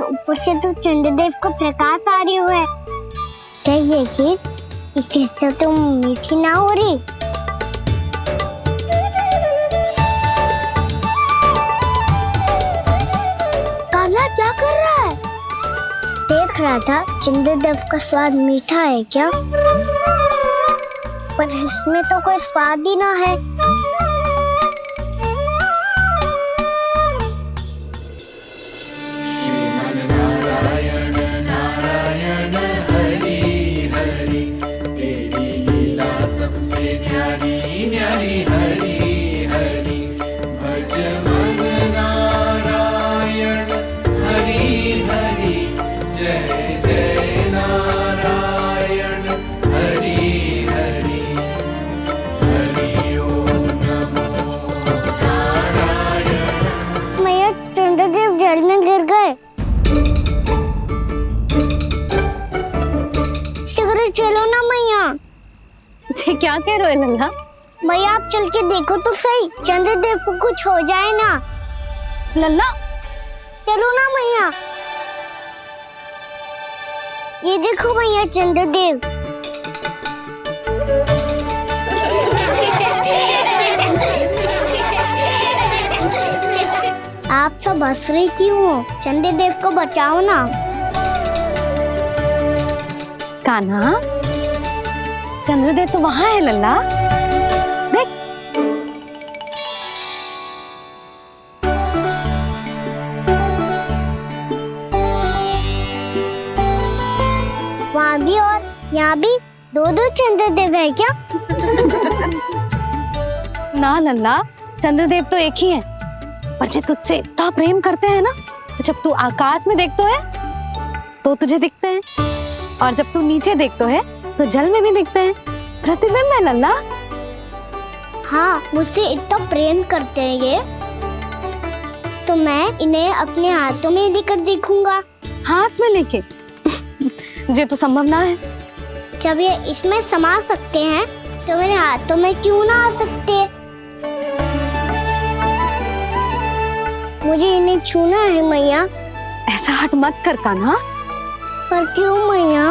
ऊपर से तो चंद्रदेव को प्रकाश आ रही है। क्या ये खीर इससे तो मीठी ना हो रही? कान्हा क्या कर रहा है? देख रहा था चंद्रदेव का स्वाद मीठा है क्या, पर इसमें तो कोई स्वाद ही ना है। जल में गिर गए। शीघ्र चलो ना मैया। क्या कह रहे हो लल्ला? भैया आप चल के देखो तो सही, चंद्रदेव को कुछ हो जाए ना। लल्ला चलो ना मैया। ये देखो भैया चंद्रदेव। आप सब हंस रहे क्यों हो? चंद्रदेव को बचाओ ना। कान्हा, चंद्रदेव तो वहां है लल्ला, देख। वहाँ भी और यहाँ भी दो चंद्रदेव है क्या? ना लल्ला, चंद्रदेव तो एक ही है। पर जब तुझसे इतना प्रेम करते हैं ना, तो जब तू आकाश में देखतो है तो तुझे दिखते हैं, और जब तू नीचे देखतो है तो जल में भी दिखते हैं। प्रतिबिंब है लल्ला। हाँ, मुझसे इतना प्रेम करते हैं ये, तो मैं इन्हें अपने हाथों में लेकर देखूंगा। हाथ में लेके? ये तो संभव ना है। जब ये इसमें समा सकते हैं तो मेरे हाथों में क्यों ना आ सकते? मुझे इन्हें छूना है मैया। ऐसा हट मत कर कान्हा। पर क्यों मैया?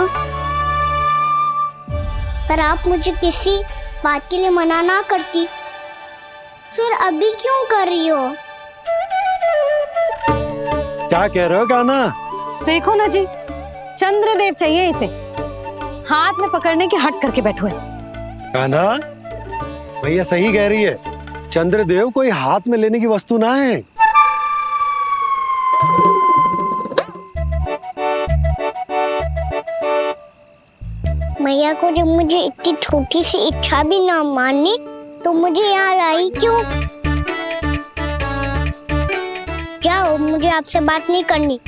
पर आप मुझे किसी बात के लिए मना ना करती, फिर अभी क्यों कर रही हो? क्या कह रहे हो कान्हा? देखो ना जी, चंद्रदेव चाहिए इसे। हाथ में पकड़ने की हट करके बैठो है। कान्हा, भैया सही कह रही है। चंद्रदेव कोई हाथ में लेने की वस्तु ना है। मैया को जब मुझे इतनी छोटी सी इच्छा भी ना माननी, तो मुझे यहाँ लाई क्यों? जाओ, मुझे आपसे बात नहीं करनी।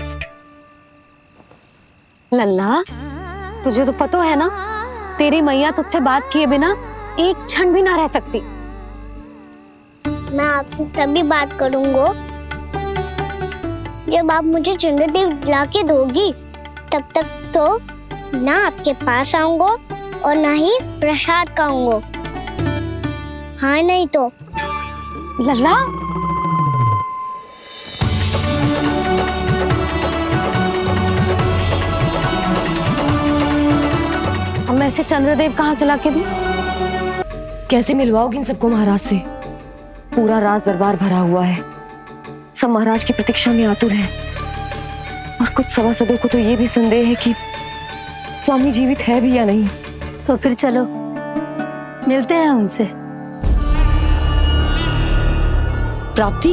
लल्ला, तुझे तो पता है ना, तेरी मैया तुझसे बात किए बिना एक क्षण भी ना रह सकती। मैं आपसे तभी बात करूंगा जब आप मुझे चंद्रदेव ला के दोगी। तब तक तो ना आपके पास आऊंगा और ना ही प्रसाद खाऊंगा। हाँ नहीं तो? लल्ला, अब मैं इसे चंद्रदेव कहाँ से लाके दूं? कैसे मिलवाओगे इन सबको महाराज से? पूरा राज दरबार भरा हुआ है, सब महाराज की प्रतीक्षा में आतुर हैं। और कुछ सभासदों को तो ये भी संदेह है कि स्वामी जीवित है भी या नहीं। तो फिर चलो मिलते हैं उनसे। प्राप्ति,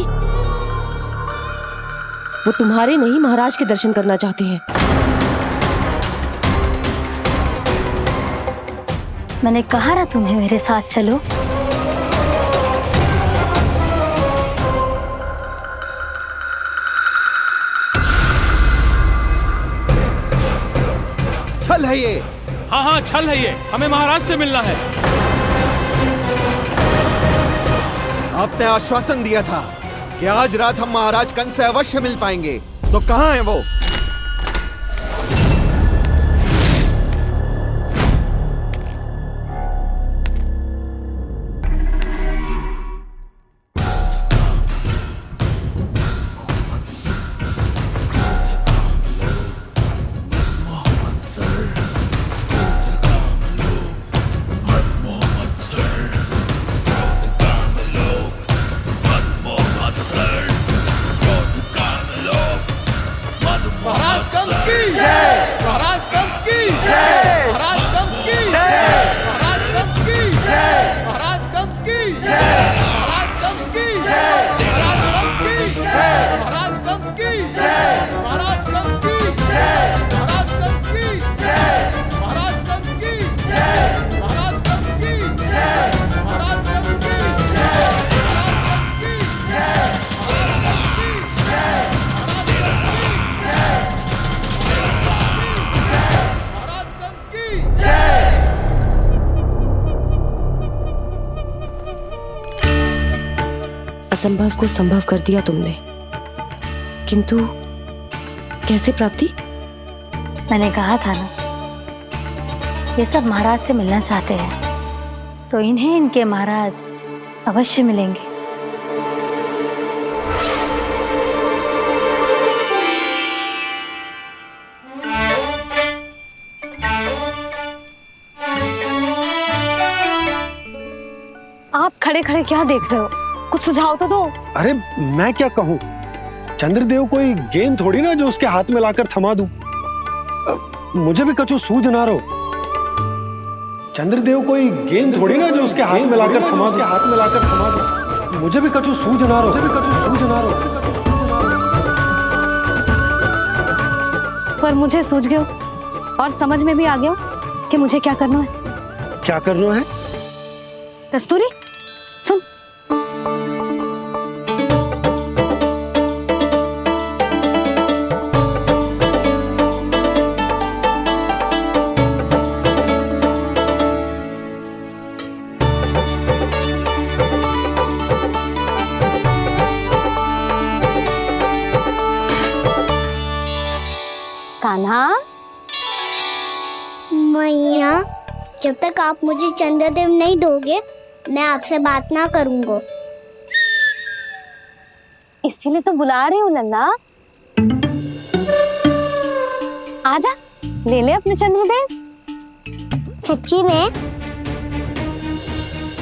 वो तुम्हारे नहीं महाराज के दर्शन करना चाहते हैं। मैंने कहा ना तुम्हें मेरे साथ चलो। छल है ये। हाँ हाँ छल है ये, हमें महाराज से मिलना है। आपने आश्वासन दिया था कि आज रात हम महाराज कंस से अवश्य मिल पाएंगे, तो कहाँ है वो? असंभव को संभव कर दिया तुमने, किंतु कैसे प्राप्ति? मैंने कहा था ना, ये सब महाराज से मिलना चाहते हैं, तो इन्हें इनके महाराज अवश्य मिलेंगे। आप खड़े खड़े क्या देख रहे हो? कुछ सुझाव तो दो। अरे मैं क्या कहूँ, चंद्रदेव कोई गेंद थोड़ी ना जो उसके हाथ में लाकर थमा दूं। मुझे भी कछु सूझ ना रहो। चंद्रदेव कोई गेंद थोड़ी ना जो उसके हाथ में लाकर थमा दूं। मुझे भी कछु सूझ ना रहो। पर मुझे सूझ गयो और समझ में भी आ गयो कि मुझे क्या करना है। क्या करना है? कस्तूरी सुन, कान्हा, मैया, जब तक आप मुझे चंद्रदेव नहीं दोगे, मैं आपसे बात ना करूंगा। इसीलिए तो बुला रही हूँ लल्ला। आजा, ले ले अपने चंद्रदेव। सच्ची में?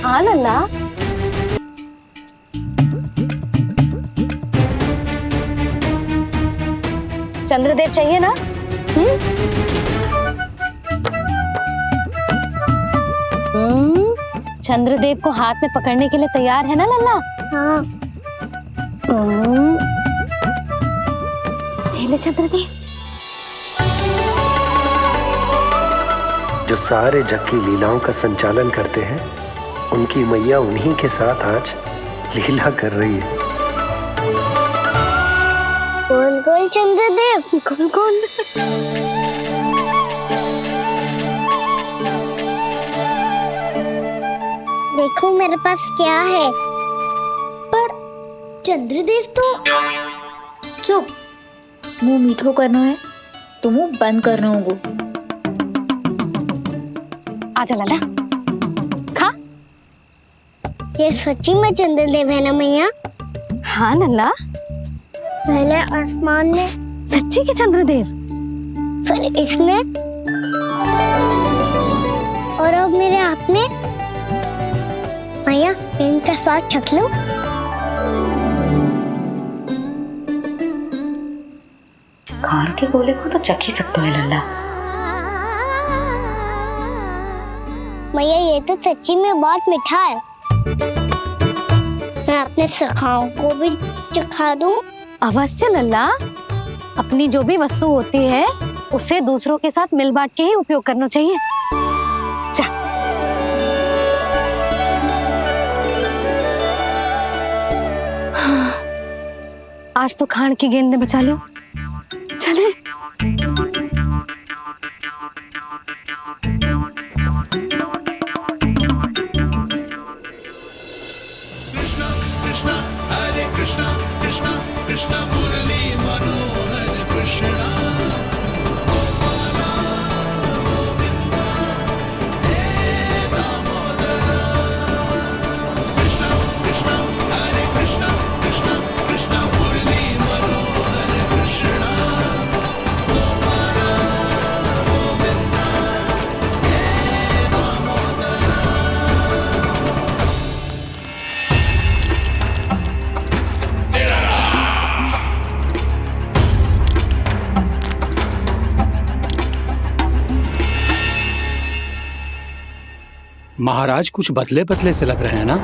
हाँ लल्ला। चंद्रदेव चाहिए ना? चंद्रदेव को हाथ में पकड़ने के लिए तैयार है ना लल्ला? हाँ। ले चंद्रदेव। जो सारे जग की लीलाओं का संचालन करते हैं, उनकी मैया उन्हीं के साथ आज लीला कर रही है। कौन कौन चंद्रदेव? कौन कौन? देखो मेरे पास क्या है। पर चंद्रदेव तो चुप, मुंह मीठो करना है तो मुंह बंद करना होगा। आजा लल्ला, खा। ये सच्ची में चंद्रदेव है ना मैया? हाँ लल्ला, पहले आसमान में, सच्ची के चंद्रदेव, फिर इसमें, और अब मेरे हाथ में। मैया, मैं इनका स्वाद चख लूं? खान के गोले को तो चख ही सकते है लल्ला। मैया, ये तो सच्ची में बहुत मीठा है। मैं अपने सखाओं को भी चखा दूं? अवश्य लल्ला। अपनी जो भी वस्तु होती है उसे दूसरों के साथ मिल बांट के ही उपयोग करना चाहिए। जा। आज तो खान की गेंद ने बचा लो। चले। महाराज कुछ बदले बदले से लग रहे हैं ना?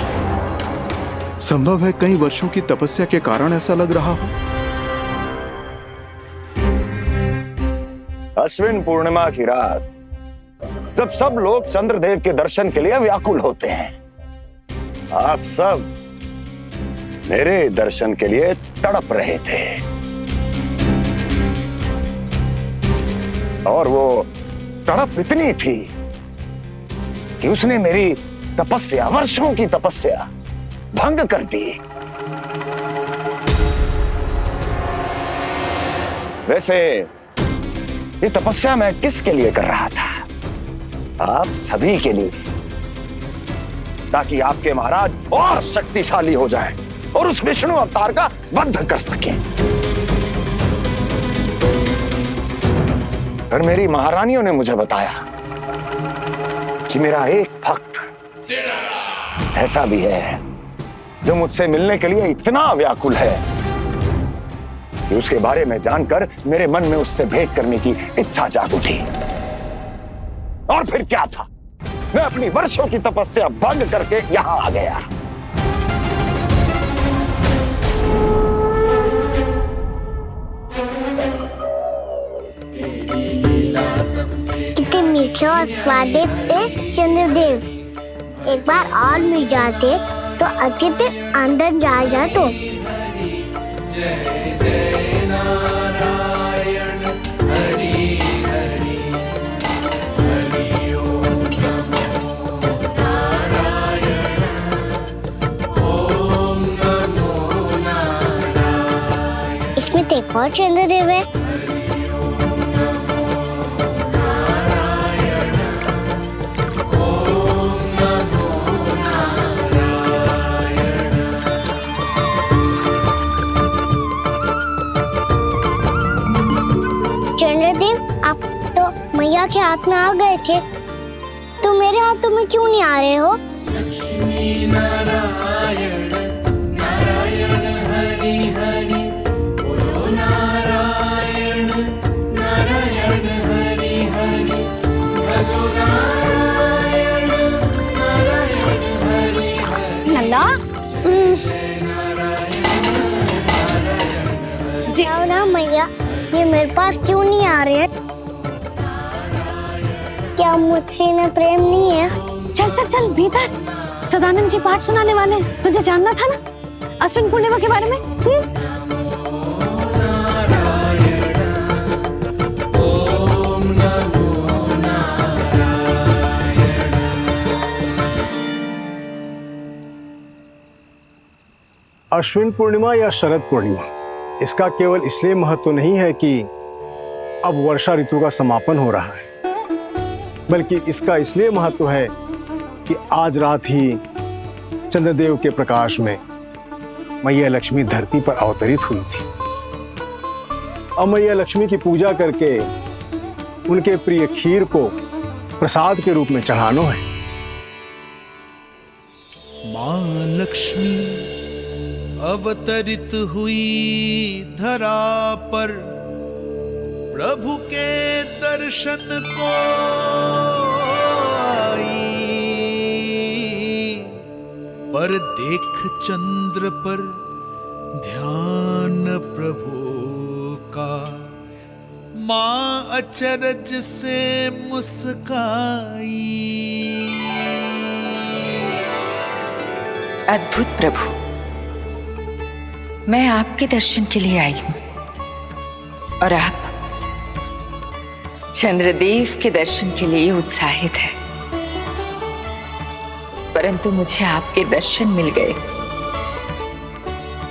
संभव है कई वर्षों की तपस्या के कारण ऐसा लग रहा हो। अश्विन पूर्णिमा की रात, जब सब लोग चंद्रदेव के दर्शन के लिए व्याकुल होते हैं, आप सब मेरे दर्शन के लिए तड़प रहे थे। और वो तड़प इतनी थी कि उसने मेरी तपस्या, वर्षों की तपस्या भंग कर दी। वैसे ये तपस्या मैं किसके लिए कर रहा था? आप सभी के लिए, ताकि आपके महाराज और शक्तिशाली हो जाएं और उस विष्णु अवतार का वध कर सकें। और मेरी महारानियों ने मुझे बताया कि मेरा एक भक्त ऐसा भी है जो मुझसे मिलने के लिए इतना व्याकुल है कि उसके बारे में जानकर मेरे मन में उससे भेंट करने की इच्छा जाग उठी। और फिर क्या था, मैं अपनी वर्षों की तपस्या भंग करके यहां आ गया। कितने मीठे और स्वादिष्ट थे चंद्रदेव। एक बार और मिल जाते तो अतिथि अंदर जा जातो। इसमें तो एक और चंद्रदेव है। चंद्रदेव, आप तो मैया के हाथ में आ गए थे, तो मेरे हाथों में क्यों नहीं आ रहे हो? नंदा जी, आओ ना मैया, ये मेरे पास क्यों नहीं आ रहे हैं? क्या मुझसे इन्हें प्रेम नहीं है? चल चल चल भीतर, सदानंद जी पाठ सुनाने वाले हैं। तुझे जानना था ना अश्विन पूर्णिमा के बारे में? अश्विन पूर्णिमा या शरद पूर्णिमा, इसका केवल इसलिए महत्व नहीं है कि अब वर्षा ऋतु का समापन हो रहा है, बल्कि इसका इसलिए महत्व है कि आज रात ही चंद्रदेव के प्रकाश में मैया लक्ष्मी धरती पर अवतरित हुई थी। अब मैया लक्ष्मी की पूजा करके उनके प्रिय खीर को प्रसाद के रूप में चढ़ाना है। माँ लक्ष्मी अवतरित हुई धरा पर, प्रभु के दर्शन को आई, पर देख चंद्र पर ध्यान प्रभु का, माँ अचरज से मुस्काई। अद्भुत प्रभु, मैं आपके दर्शन के लिए आई हूं और आप चंद्रदेव के दर्शन के लिए उत्साहित है, परंतु मुझे आपके दर्शन मिल गए,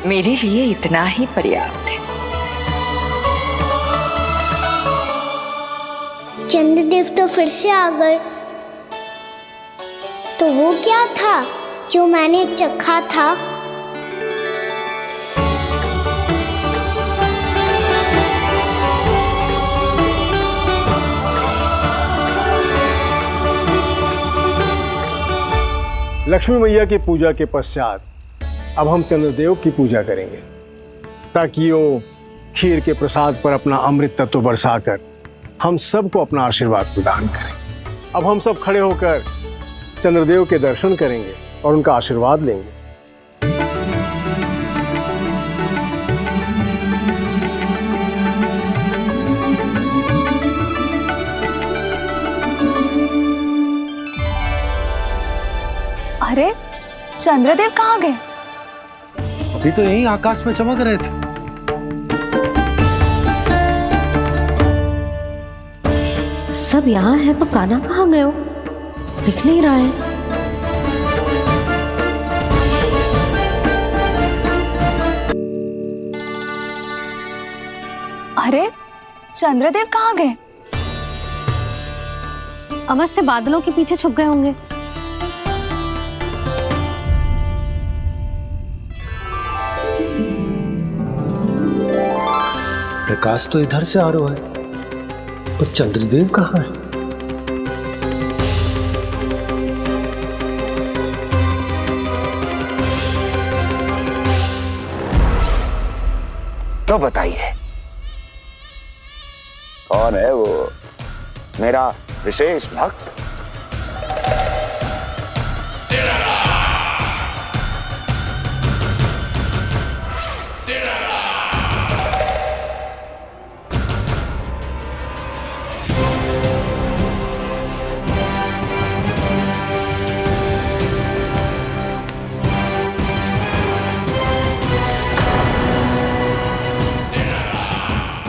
मेरे लिए इतना ही पर्याप्त है। चंद्रदेव तो फिर से आ गए, तो वो क्या था जो मैंने चखा था? लक्ष्मी मैया की पूजा के पश्चात अब हम चंद्रदेव की पूजा करेंगे, ताकि वो खीर के प्रसाद पर अपना अमृत तत्व बरसाकर हम सबको अपना आशीर्वाद प्रदान करें। अब हम सब खड़े होकर चंद्रदेव के दर्शन करेंगे और उनका आशीर्वाद लेंगे। अरे चंद्रदेव कहाँ गए? अभी तो यही आकाश में चमक रहे थे। सब यहाँ है तो कान्हा कहाँ गए हो? दिख नहीं रहा है। अरे चंद्रदेव कहाँ गए? अवश्य बादलों के पीछे छुप गए होंगे। प्रकाश तो इधर से आ रहा है, पर चंद्रदेव कहाँ है? तो बताइए, कौन है वो मेरा विशेष भक्त?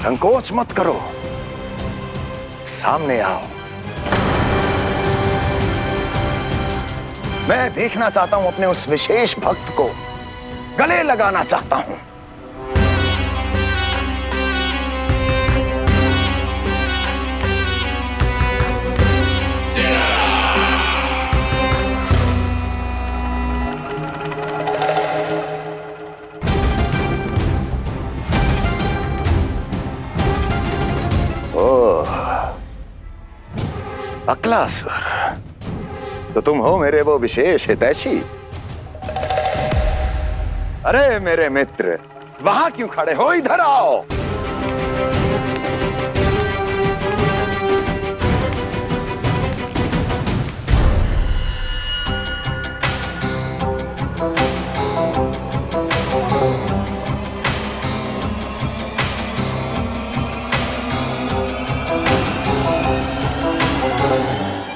संकोच मत करो, सामने आओ। मैं देखना चाहता हूं अपने उस विशेष भक्त को, गले लगाना चाहता हूं। अक्लासुर, तो तुम हो मेरे वो विशेष हितैषी। अरे मेरे मित्र, वहां क्यों खड़े हो? इधर आओ।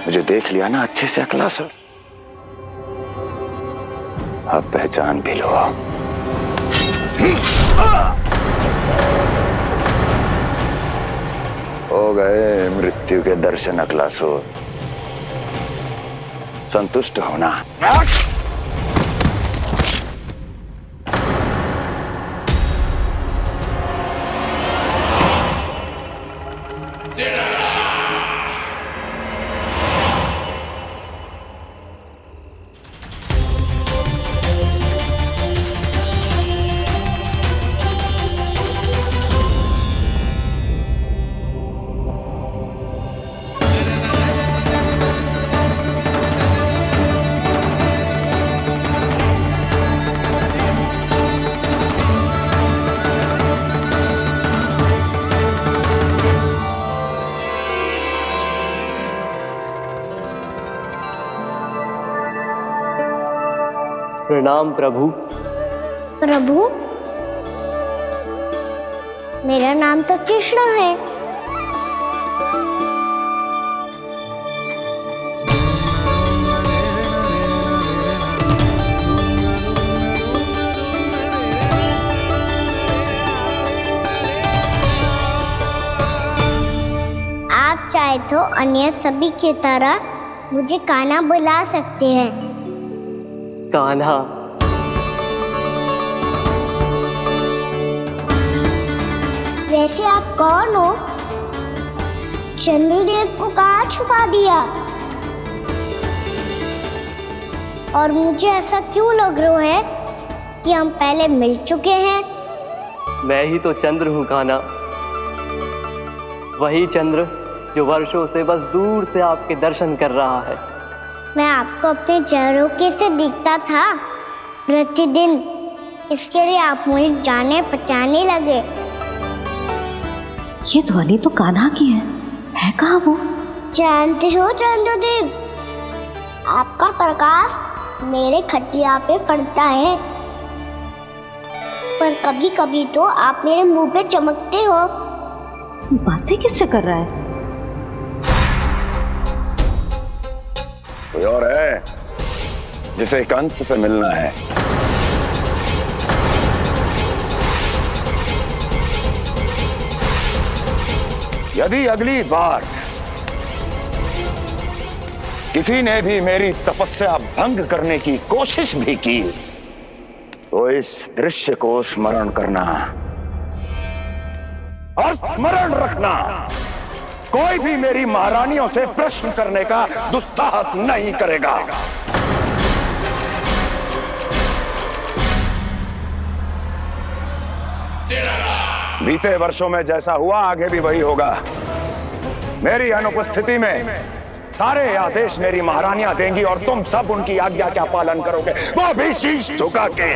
मुझे देख लिया ना अच्छे से अक्लासुर? अब पहचान भी लो। हो गए मृत्यु के दर्शन अक्लासुर, संतुष्ट होना। प्रणाम प्रभु। प्रभु, मेरा नाम तो कृष्ण है। आप चाहे तो अन्य सभी की तरह मुझे कान्हा बुला सकते हैं। कान्हा? वैसे आप कौन हो? चंद्रदेव को कहाँ छुपा दिया? और मुझे ऐसा क्यों लग रहा है कि हम पहले मिल चुके हैं? मैं ही तो चंद्र हूँ कान्हा, वही चंद्र जो वर्षों से बस दूर से आपके दर्शन कर रहा है। मैं आपको अपने झरोखे से दिखता था प्रतिदिन, इसके लिए आप मुझे जाने पहचानने लगे। ये ध्वनि तो कान्हा की है कहाँ वो? जानते हो चंद्रदेव, आपका प्रकाश मेरे खटिया पे पड़ता है, पर कभी कभी तो आप मेरे मुंह पे चमकते हो। बातें किससे कर रहा है? कोई और है जिसे कंस से मिलना है? यदि अगली बार किसी ने भी मेरी तपस्या भंग करने की कोशिश भी की तो इस दृश्य को स्मरण करना, और स्मरण रखना, कोई भी मेरी महारानियों से प्रश्न करने का दुस्साहस नहीं करेगा। बीते वर्षों में जैसा हुआ आगे भी वही होगा। मेरी अनुपस्थिति में सारे आदेश मेरी महारानियां देंगी और तुम सब उनकी आज्ञा का पालन करोगे, वो भी शीश झुका के।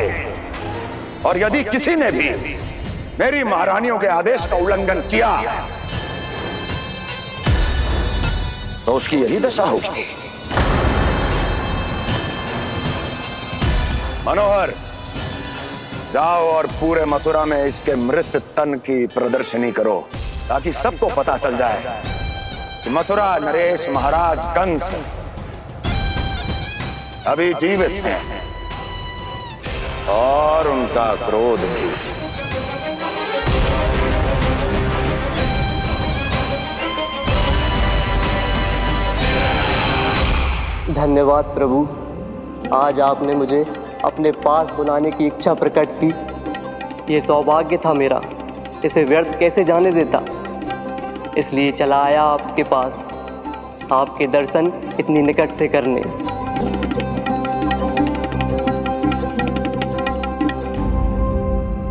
और यदि किसी ने भी मेरी महारानियों के आदेश का उल्लंघन किया तो उसकी यही दशा होगी। मनोहर, जाओ और पूरे मथुरा में इसके मृत तन की प्रदर्शनी करो, ताकि सबको पता चल जाए कि मथुरा नरेश महाराज कंस अभी जीवित हैं और उनका क्रोध भी। धन्यवाद प्रभु, आज आपने मुझे अपने पास बुलाने की इच्छा प्रकट की। ये सौभाग्य था मेरा, इसे व्यर्थ कैसे जाने देता। इसलिए चला आया आपके पास, आपके दर्शन इतनी निकट से करने।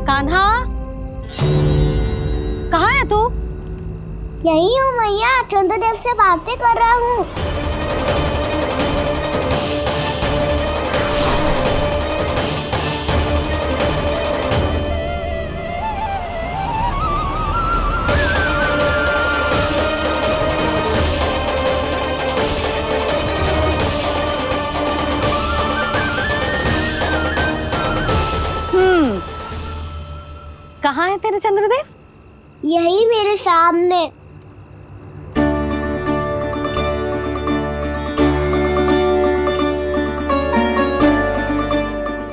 कान्हा, कहाँ है तू? यही हूँ मैया, चंद्रदेव से बातें कर रहा हूँ। कहाँ है तेरे चंद्रदेव? यही मेरे सामने।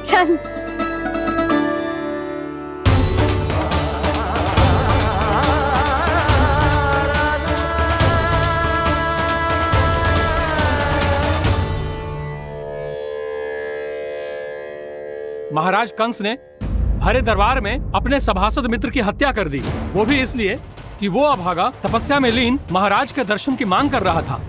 चल। महाराज कंस ने भरे दरबार में अपने सभासद मित्र की हत्या कर दी, वो भी इसलिए कि वो अभागा तपस्या में लीन महाराज के दर्शन की मांग कर रहा था।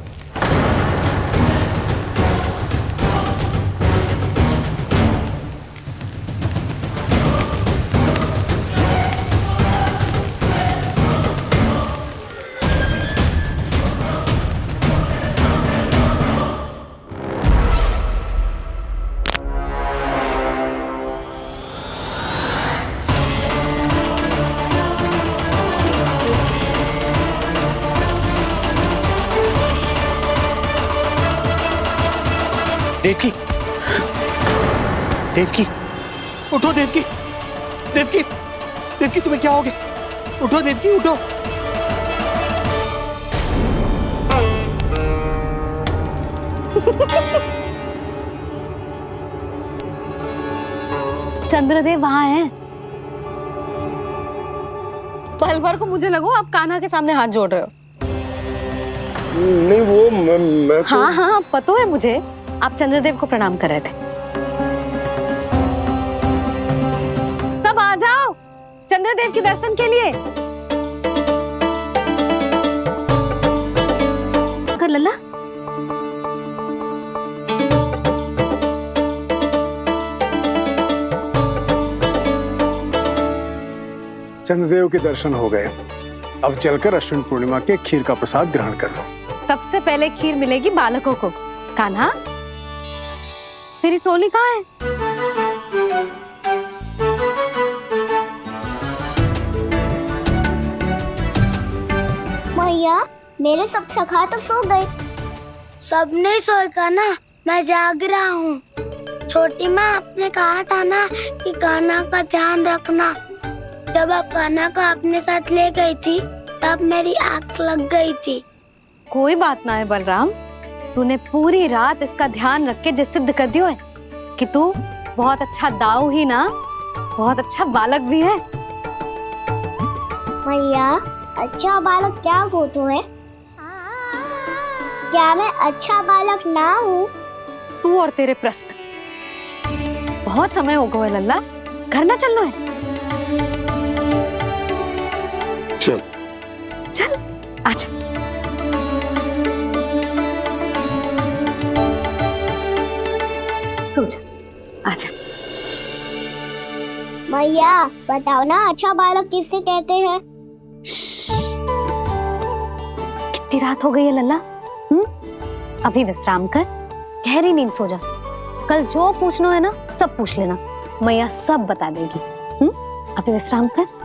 देवकी, देवकी, उठो देवकी, देवकी, देवकी तुम्हें क्या हो गया? उठो देवकी, उठो। चंद्रदेव वहां हैं। पल भर को मुझे लगो आप कान्हा के सामने हाथ जोड़ रहे हो। नहीं, वो मैं तो... हाँ हाँ, पता है मुझे, आप चंद्रदेव को प्रणाम कर रहे थे। सब आ जाओ चंद्रदेव के दर्शन के लिए। कर लल्ला। चंद्रदेव के दर्शन हो गए, अब चलकर अश्विन पूर्णिमा के खीर का प्रसाद ग्रहण कर लो। सबसे पहले खीर मिलेगी बालकों को। कान्हा, तेरी टोली कहाँ है? मैया, मेरे सब सखा तो सो गए। सब नहीं सोए कान्हा, मैं जाग रहा हूँ। छोटी माँ, आपने कहा था ना कि कान्हा का ध्यान रखना। जब आप कान्हा को अपने साथ ले गई थी तब मेरी आँख लग गई थी। कोई बात ना है बलराम, तूने पूरी रात इसका ध्यान रख के जो सिद्ध कर दियो है कि तू बहुत अच्छा दाऊ ही ना, बहुत अच्छा बालक भी है। मैया, अच्छा बालक क्या फोटो है? क्या मैं अच्छा बालक ना हूँ? तू और तेरे प्रश्न। बहुत समय हो गया लल्ला, घर ना चलना है। चल चल आजा। सो जा, आजा। मैया बताओ ना, अच्छा बालक किससे कहते हैं? कितनी रात हो गई है लल्ला? अभी विश्राम कर, गहरी नींद सो जा। कल जो पूछना है ना सब पूछ लेना, मैया सब बता देगी। अभी विश्राम कर।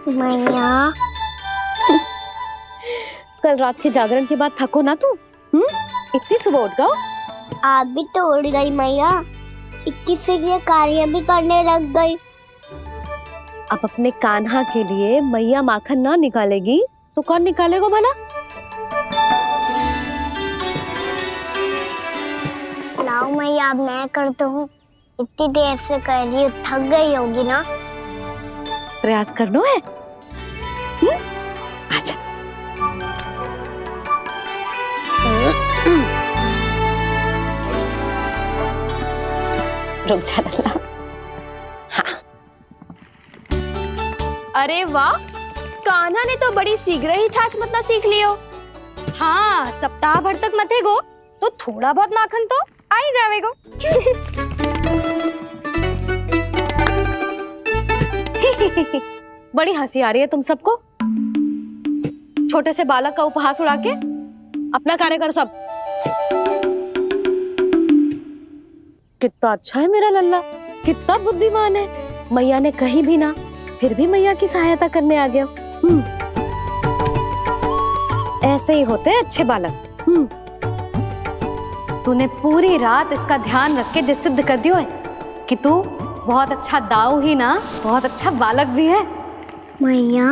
मैया कल रात के जागरण के बाद थको ना तू? इतनी सुबह उठ गओ? आप भी तो उड़ गई मैया, 21 से ये कार्य भी करने लग गई। अब अपने कान्हा के लिए मैया माखन ना निकालेगी तो कौन निकालेगा भला? लाओ मैया, अब मैं करता हूँ। इतनी देर से कर रही हूँ, थक गई होगी ना। प्रयास करनो है। आजा। रुक जा लल्ला। हाँ। अरे वाह, कान्हा ने तो बड़ी शीघ्र ही छाछ मतना सीख लियो। हाँ, सप्ताह भर तक मते गो तो थोड़ा बहुत माखन तो आ ही जावेगो। बड़ी हंसी आ रही है तुम सबको। छोटे से बालक का उपहास उड़ा के अपना कार्य कर सब। कितना अच्छा है मेरा लल्ला, कितना बुद्धिमान है। मैया ने कही भी ना, फिर भी मैया की सहायता करने आ गया। ऐसे ही होते हैं अच्छे बालक। तूने पूरी रात इसका ध्यान रख के जो सिद्ध कर दियो है कि तू बहुत अच्छा दाऊ ही ना, बहुत अच्छा बालक भी है। मैया,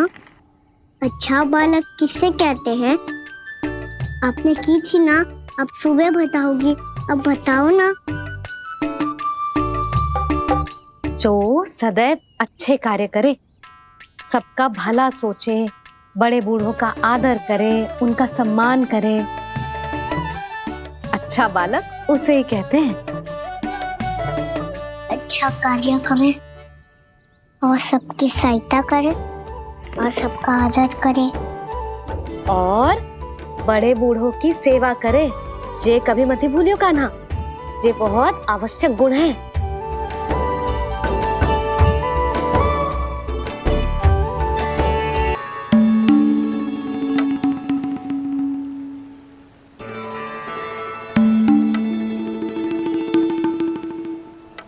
अच्छा बालक किससे कहते हैं? आपने की थी ना, अब सुबह बताओगी, अब बताओ ना। जो सदैव अच्छे कार्य करे, सबका भला सोचे, बड़े बूढ़ों का आदर करे, उनका सम्मान करे, अच्छा बालक उसे ही कहते हैं। अच्छा कार्य करे और सबकी सहायता करे और सबका आदर करे और बड़े बूढ़ों की सेवा करे, जे कभी मत भूलियो कान्हा, जे बहुत आवश्यक गुण है।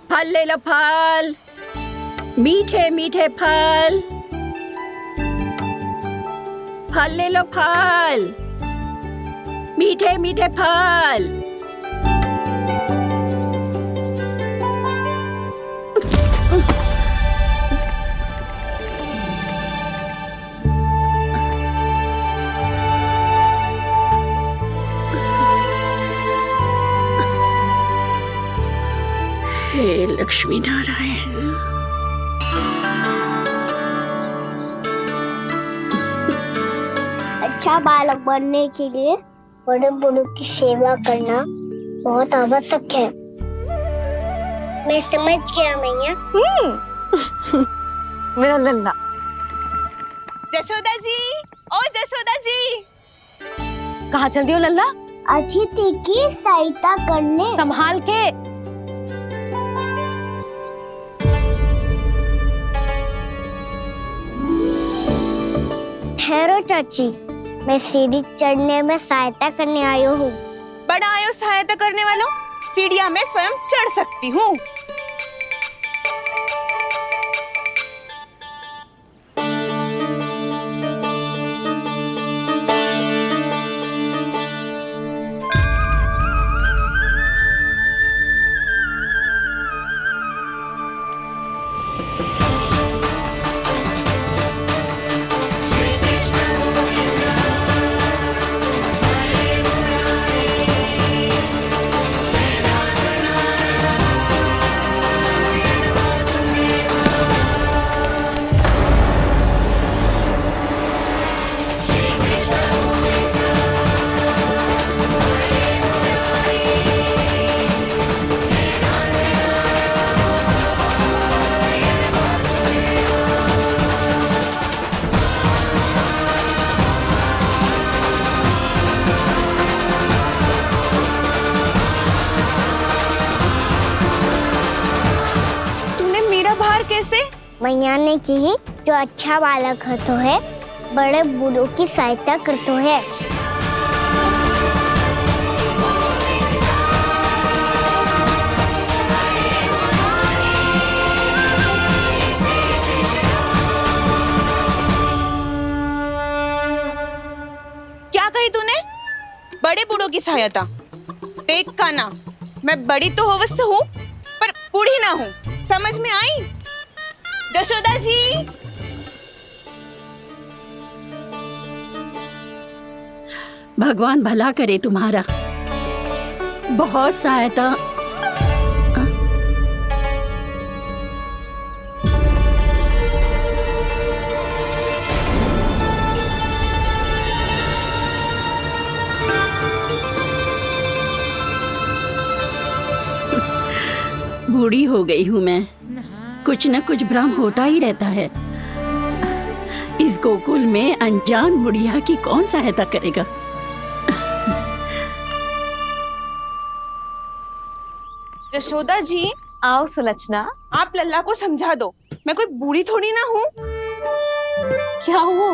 फल ले लो, फल, मीठे मीठे फल। फल ले लो, फल, मीठे मीठे फल। हे लक्ष्मी नारायण। अच्छा बालक बनने के लिए बड़े बूढ़ों की सेवा करना बहुत आवश्यक है। मैं समझ गया मैया। मेरा लल्ला। जशोदा जी, ओ जशोदा जी। कहाँ चल दियो लल्ला? अतिथि की सहायता करने। संभाल के। ठहरो चाची, मैं सीढ़ी चढ़ने में सहायता करने आई हूँ। बड़ा आयो सहायता करने वालों, सीढ़ियाँ मैं स्वयं चढ़ सकती हूँ। मैया ने की जो अच्छा बालक होतो है बड़े बूढ़ों की सहायता करतो है। क्या कही तूने? बड़े बूढ़ों की सहायता? देख काना, मैं बड़ी तो अवश्य हूँ पर बूढ़ी ना हूँ, समझ में आई? जशोदा जी, भगवान भला करे तुम्हारा। बहुत सहायता। बूढ़ी हो गई हूँ मैं, कुछ न कुछ भ्रम होता ही रहता है। इस गोकुल में अनजान बुढ़िया की कौन सहायता करेगा? जशोदा जी, आओ सुलक्षणा। आप लल्ला को समझा दो, मैं कोई बूढ़ी थोड़ी ना हूँ। क्या हुआ?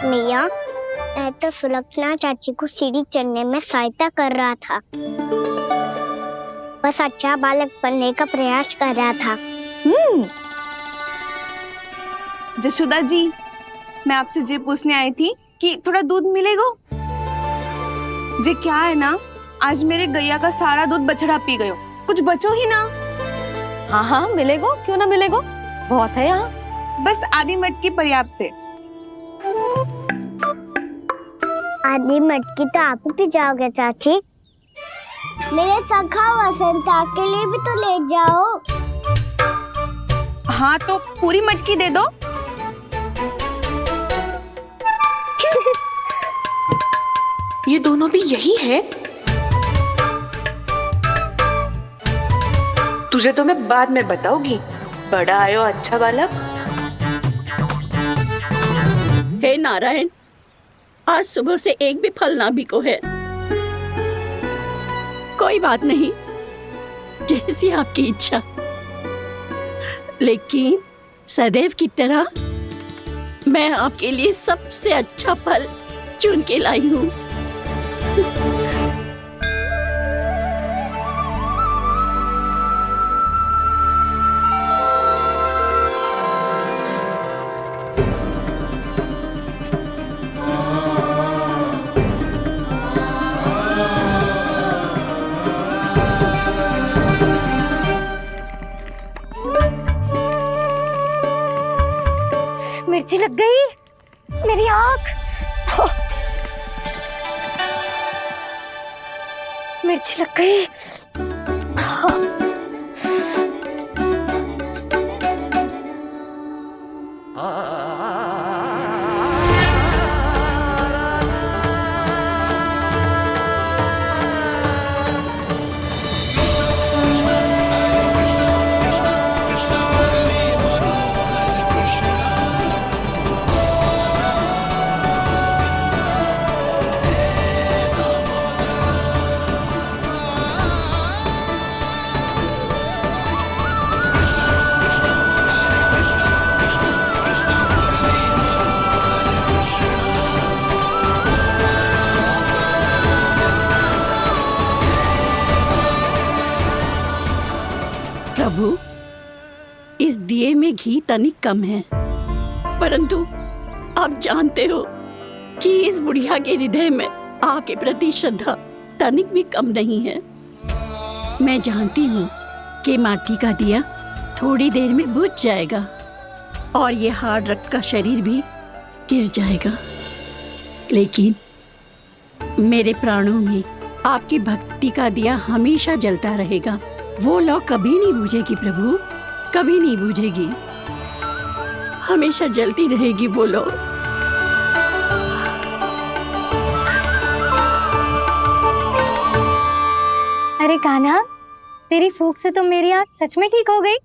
मैया, मैं तो सुलक्षणा चाची को सीढ़ी चढ़ने में सहायता कर रहा था, बस अच्छा बालक बनने का प्रयास कर रहा था। जशोदा जी, मैं आपसे ये पूछने आई थी कि थोड़ा दूध मिलेगा? जे क्या है ना, आज मेरे गैया का सारा दूध बछड़ा पी गयो, कुछ बचो ही ना। हाँ हाँ मिलेगो, क्यों ना मिलेगो, बहुत है यहाँ। बस आधी मटकी पर्याप्त है। आधी मटकी तो आप ही पी जाओगे चाची, मेरे सखा वसंता के लिए भी तो ले जाओ। हाँ तो पूरी मटकी दे दो। ये दोनों भी यही है? तुझे तो मैं बाद में बताऊंगी, बड़ा आयो अच्छा बालक। हे नारायण, आज सुबह से एक भी फल ना बिको है। कोई बात नहीं, जैसी आपकी इच्छा, लेकिन सदैव की तरह मैं आपके लिए सबसे अच्छा फल चुन के लाई हूँ। मिर्ची लग गई मेरी आँख। मिर्ची लग गई। प्रभु, इस दिए में घी तनिक कम है, परंतु आप जानते हो कि इस बुढ़िया के हृदय में आपके प्रति श्रद्धा तनिक भी कम नहीं है। मैं जानती हूँ कि माटी का दिया थोड़ी देर में बुझ जाएगा और ये हार्ड रक्त का शरीर भी गिर जाएगा, लेकिन मेरे प्राणों में आपकी भक्ति का दिया हमेशा जलता रहेगा। वो लौ कभी नहीं बुझेगी प्रभु, कभी नहीं बुझेगी, हमेशा जलती रहेगी वो लौ। अरे कान्हा, तेरी फूंक से तो मेरी आँख सच में ठीक हो गई।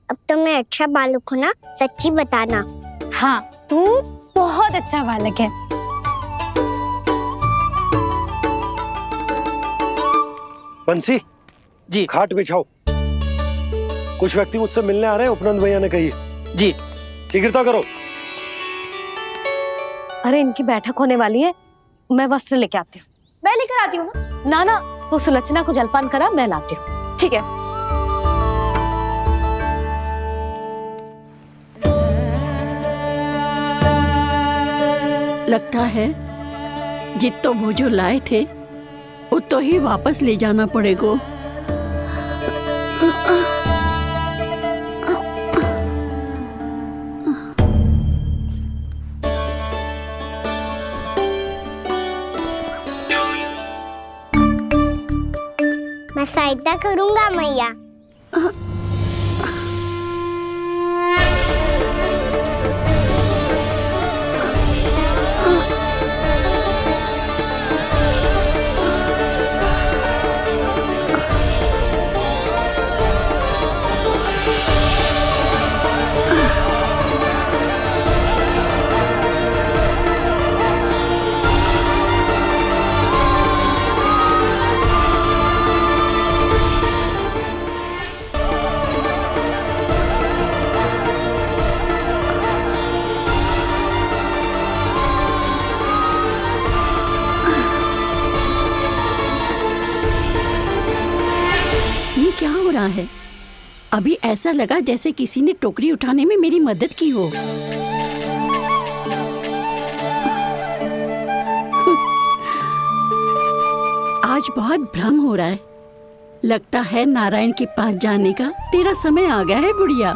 अब तो मैं अच्छा बालक हूँ ना, सच्ची बताना। हाँ, तू बहुत अच्छा बालक है। बंसी जी खाट बिछाओ। कुछ व्यक्ति मुझसे मिलने आ रहे हैं, उपनंद भैया ने कही। जी शीघ्रता करो। अरे इनकी बैठक होने वाली है, मैं वस्त्र लेके आती हूँ। मैं लेकर आती हूँ ना। ना तो सुलक्षणा को जलपान करा, मैं लाती हूँ। ठीक है। लगता है जितो वो जो लाए थे उतो ही वापस ले जाना पड़ेगा। मैं सहायता करूंगा मैया। क्या हो रहा है? अभी ऐसा लगा जैसे किसी ने टोकरी उठाने में मेरी मदद की हो। आज बहुत भ्रम हो रहा है। लगता है नारायण के पास जाने का तेरा समय आ गया है बुढ़िया।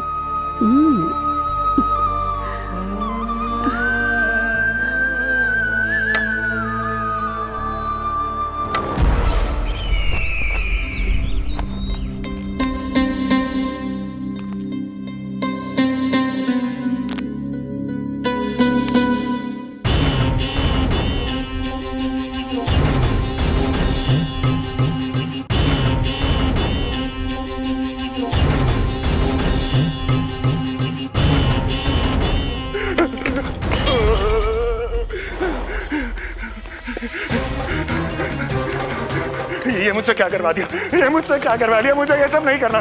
ये मुझसे क्या करवा दिया, ये मुझसे क्या करवा लिया, मुझे ये सब नहीं करना।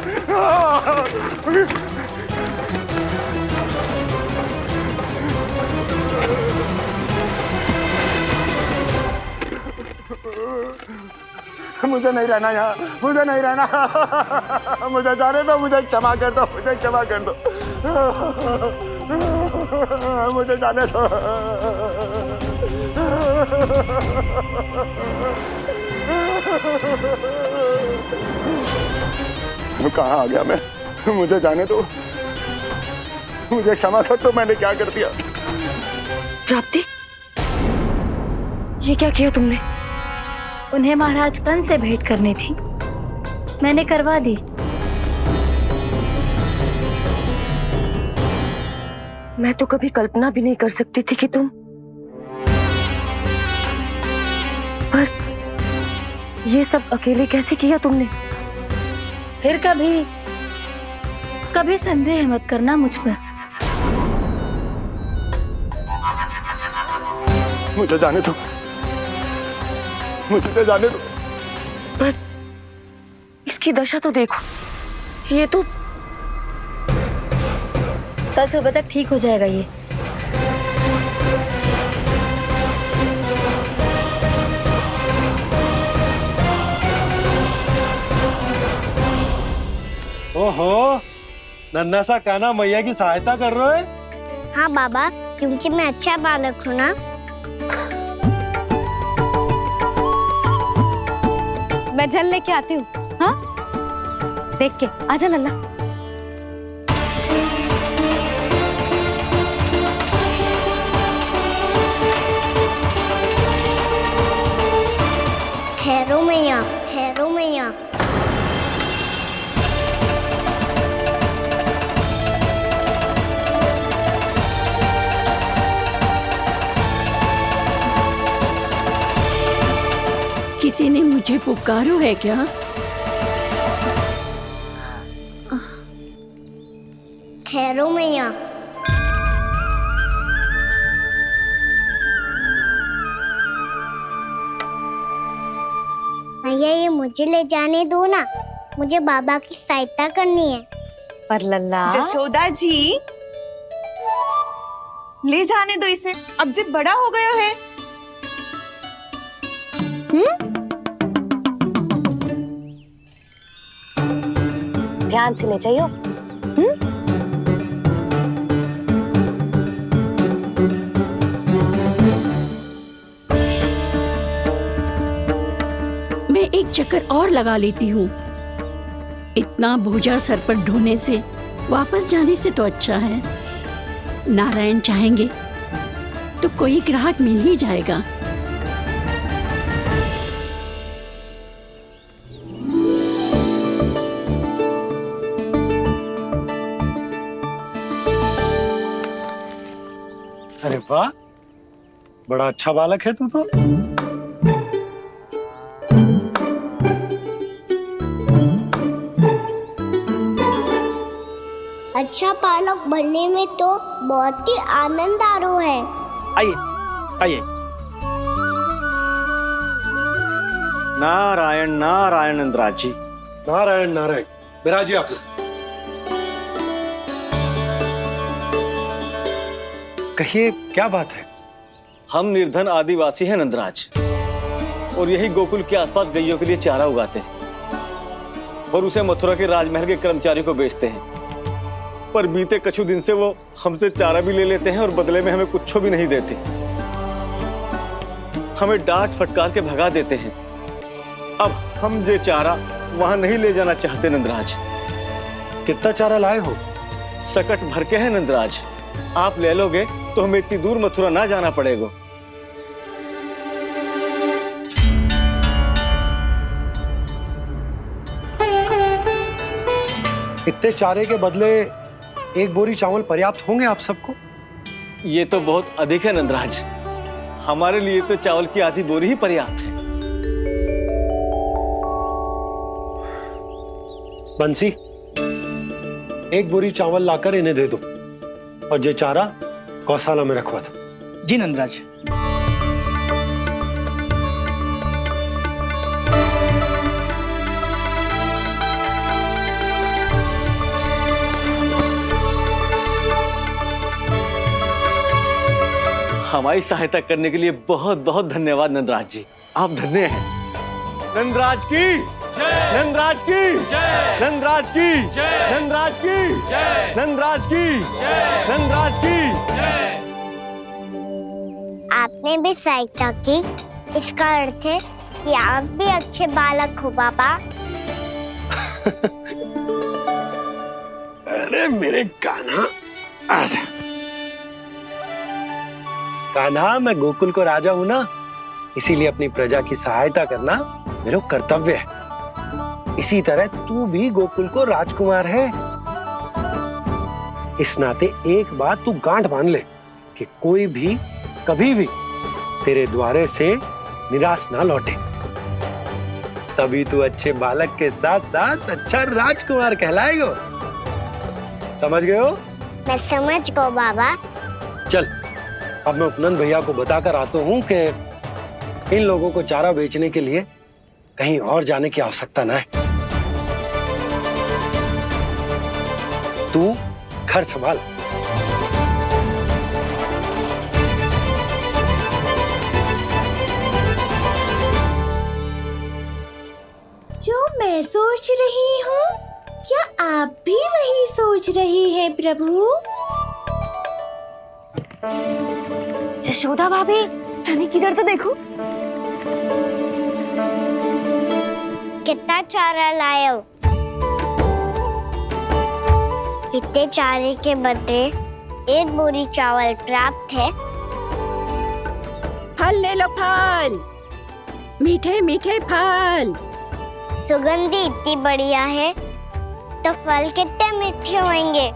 मुझे नहीं रहना यहाँ, मुझे नहीं रहना, मुझे जाने दो, मुझे क्षमा कर दो, मुझे क्षमा कर दो, मुझे जाने दो। कहाँ आ गया मैं? मुझे जाने दो, मुझे क्षमा कर दो, मैंने क्या कर दिया? प्राप्ति, ये क्या किया तुमने? उन्हें महाराज कंस से भेंट करनी थी, मैंने करवा दी। मैं तो कभी कल्पना भी नहीं कर सकती थी कि तुम, पर ये सब अकेले कैसे किया तुमने? फिर कभी संदेह मत करना मुझ पर। मुझे जाने दो, मुझे तो जाने दो। पर इसकी दशा तो देखो, ये तो कल सुबह तक ठीक हो जाएगा ये। ओहो, नन्हा सा कान्हा मैया की सहायता कर रहे हो? हाँ बाबा, क्योंकि मैं अच्छा बालक हूँ ना। मैं जल लेके आती हूँ। हाँ, देख के आजा लल्ला। ठहरो मैया, ठहरो मैया। किसी ने मुझे पुकारो है क्या? ठहरो मैया। मैया, ये मुझे ले जाने दो ना, मुझे बाबा की सहायता करनी है। पर लल्ला जशोदा जी, ले जाने दो इसे, अब जब बड़ा हो गया है। ध्यान से ले जाइयो। मैं एक चक्कर और लगा लेती हूँ। इतना बोझा सर पर ढोने से वापस जाने से तो अच्छा है नारायण चाहेंगे तो कोई ग्राहक मिल ही जाएगा। अरे वाह, बड़ा अच्छा बालक है तू तो। अच्छा पालक बनने में तो बहुत ही आनंद आ रहा है। आइए आइए। नारायण नारायण नंदराज जी। नारायण नारायण। बिराजिए आप। कहिए क्या बात है? हम निर्धन आदिवासी हैं नंदराज, और यही गोकुल के आसपास गैयों के लिए चारा उगाते हैं और उसे मथुरा के राजमहल के कर्मचारी को बेचते हैं। पर बीते कुछ दिन से वो हमसे चारा भी ले लेते हैं और बदले में हमें कुछ भी नहीं देते। हमें डांट फटकार के भगा देते हैं। अब हम ये चारा वहां नहीं ले जाना चाहते नंदराज। कितना चारा लाए हो? सकट भर के है नंदराज। आप ले लोगे तो हमें इतनी दूर मथुरा ना जाना पड़ेगा। इतने चारे के बदले एक बोरी चावल पर्याप्त होंगे आप सबको? ये तो बहुत अधिक है नंदराज। हमारे लिए तो चावल की आधी बोरी ही पर्याप्त है। बंसी, एक बोरी चावल लाकर इन्हें दे दो और ये चारा गौशाला में रखवा दो। जी नंदराज। हमारी सहायता करने के लिए बहुत बहुत धन्यवाद नंदराज जी। आप धन्य हैं। नंदराज की जय, नंदराज की जय, नंदराज की जय, नंदराज की जय, नंदराज की जय, नंदराज की जय। आपने भी सहायता की, इसका अर्थ है कि आप भी अच्छे बालक हो बाबा। अरे मेरे कान्हा, आजा। कान्हा, मैं गोकुल को राजा हूं ना, इसीलिए अपनी प्रजा की सहायता करना मेरा कर्तव्य है। इसी तरह तू भी गोकुल को राजकुमार है। इस नाते एक बात तू गांठ बांध ले कि कोई भी कभी भी तेरे द्वारे से निराश ना लौटे। तभी तू अच्छे बालक के साथ साथ अच्छा राजकुमार कहलाएगा। समझ गए हो? मैं समझ गया बाबा। चल, अब मैं उपनंद भैया को बताकर आता हूँ कि इन लोगों को चारा बेचने के लिए कहीं और जाने की आवश्यकता ना है। तू घर संभाल। जो मैं सोच रही हूँ, क्या आप भी वही सोच रही हैं प्रभु? जशोदा भाभी, तनिक किधर तो देखो। कितना चारा लाए हो? इतने चारे के बदले एक बोरी चावल प्राप्त है। फल ले लो, फल, मीठे मीठे फल। सुगंधी इतनी बढ़िया है तो फल कितने मीठे होंगे।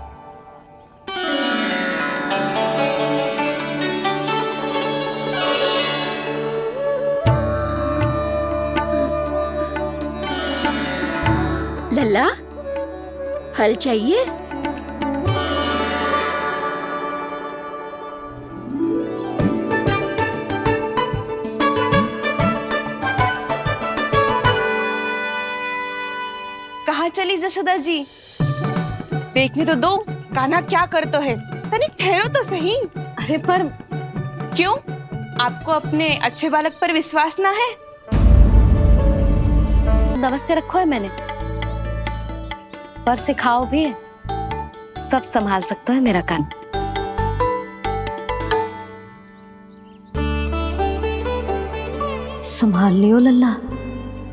लल्ला, फल चाहिए? कहाँ चली जशोदा जी? देखने तो दो कान्हा क्या करता है। तनिक ठहरो तो सही। अरे पर क्यों, आपको अपने अच्छे बालक पर विश्वास ना है? नमस्ते रखो है मैंने, पर सिखाओ भी है, सब संभाल सकता है मेरा कान। संभाल लियो लल्ला,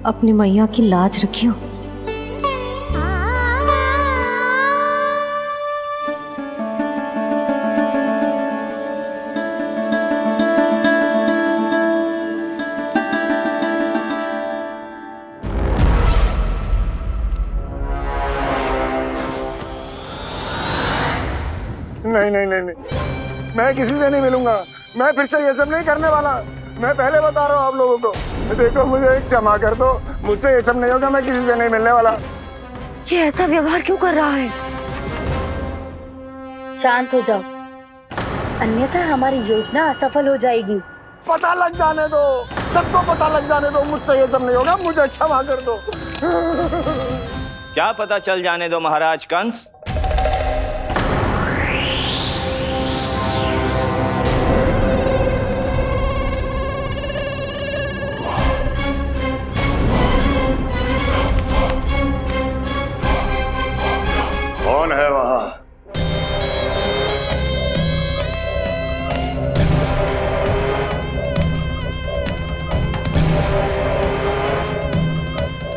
अपनी मैया की लाज रखियो। नहीं नहीं नहीं नहीं, मैं किसी से नहीं मिलूंगा। मैं फिर से ये सब नहीं करने वाला। मैं पहले बता रहा हूँ आप लोगों को। देखो, मुझे एक क्षमा कर दो, मुझसे ये सब नहीं होगा। मैं किसी से नहीं मिलने वाला। ये ऐसा व्यवहार क्यों कर रहा है? शांत हो जाओ, अन्यथा हमारी योजना असफल हो जाएगी। पता लग जाने दो, सबको पता लग जाने दो, मुझसे ये सब नहीं होगा। मुझे क्षमा कर दो। क्या पता चल जाने दो महाराज कंस? कौन है वहां?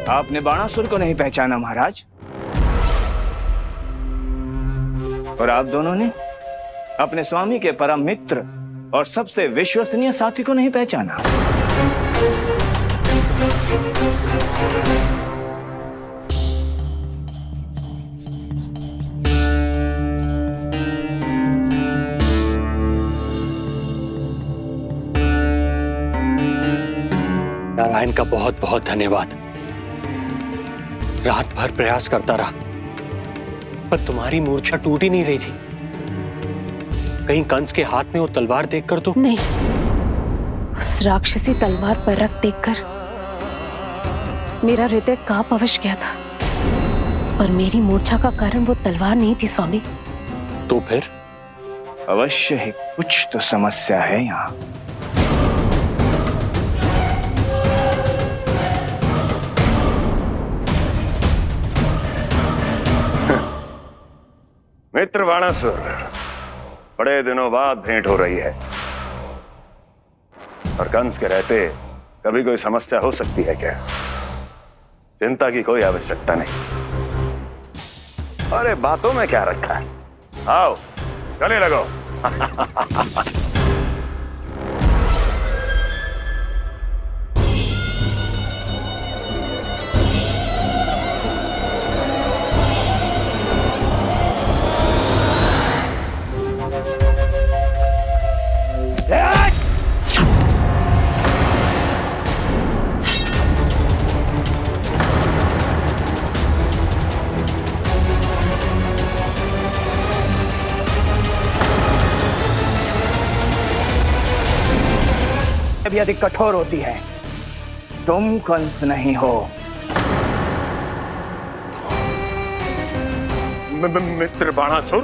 आपने बाणासुर को नहीं पहचाना महाराज, और आप दोनों ने अपने स्वामी के परम मित्र और सबसे विश्वसनीय साथी को नहीं पहचाना। नारायण का बहुत बहुत धन्यवाद। रात भर प्रयास करता रहा, पर तुम्हारी मूर्छा टूट ही नहीं रही थी। कहीं कंस के हाथ में वो तलवार देखकर तो नहीं, उस राक्षसी तलवार पर रख देखकर मेरा हृदय कांप अवश्य गया था, पर मेरी मूर्छा का कारण वो तलवार नहीं थी स्वामी। तो फिर? अवश्य ही कुछ तो समस्या है यहाँ। मित्र बाणासुर, बड़े दिनों बाद भेंट हो रही है, और कंस के रहते कभी कोई समस्या हो सकती है क्या? चिंता की कोई आवश्यकता नहीं। अरे बातों में क्या रखा है, आओ गले लगो। भी अधिक कठोर होती है। तुम कंस नहीं हो। मित्र बाणासुर,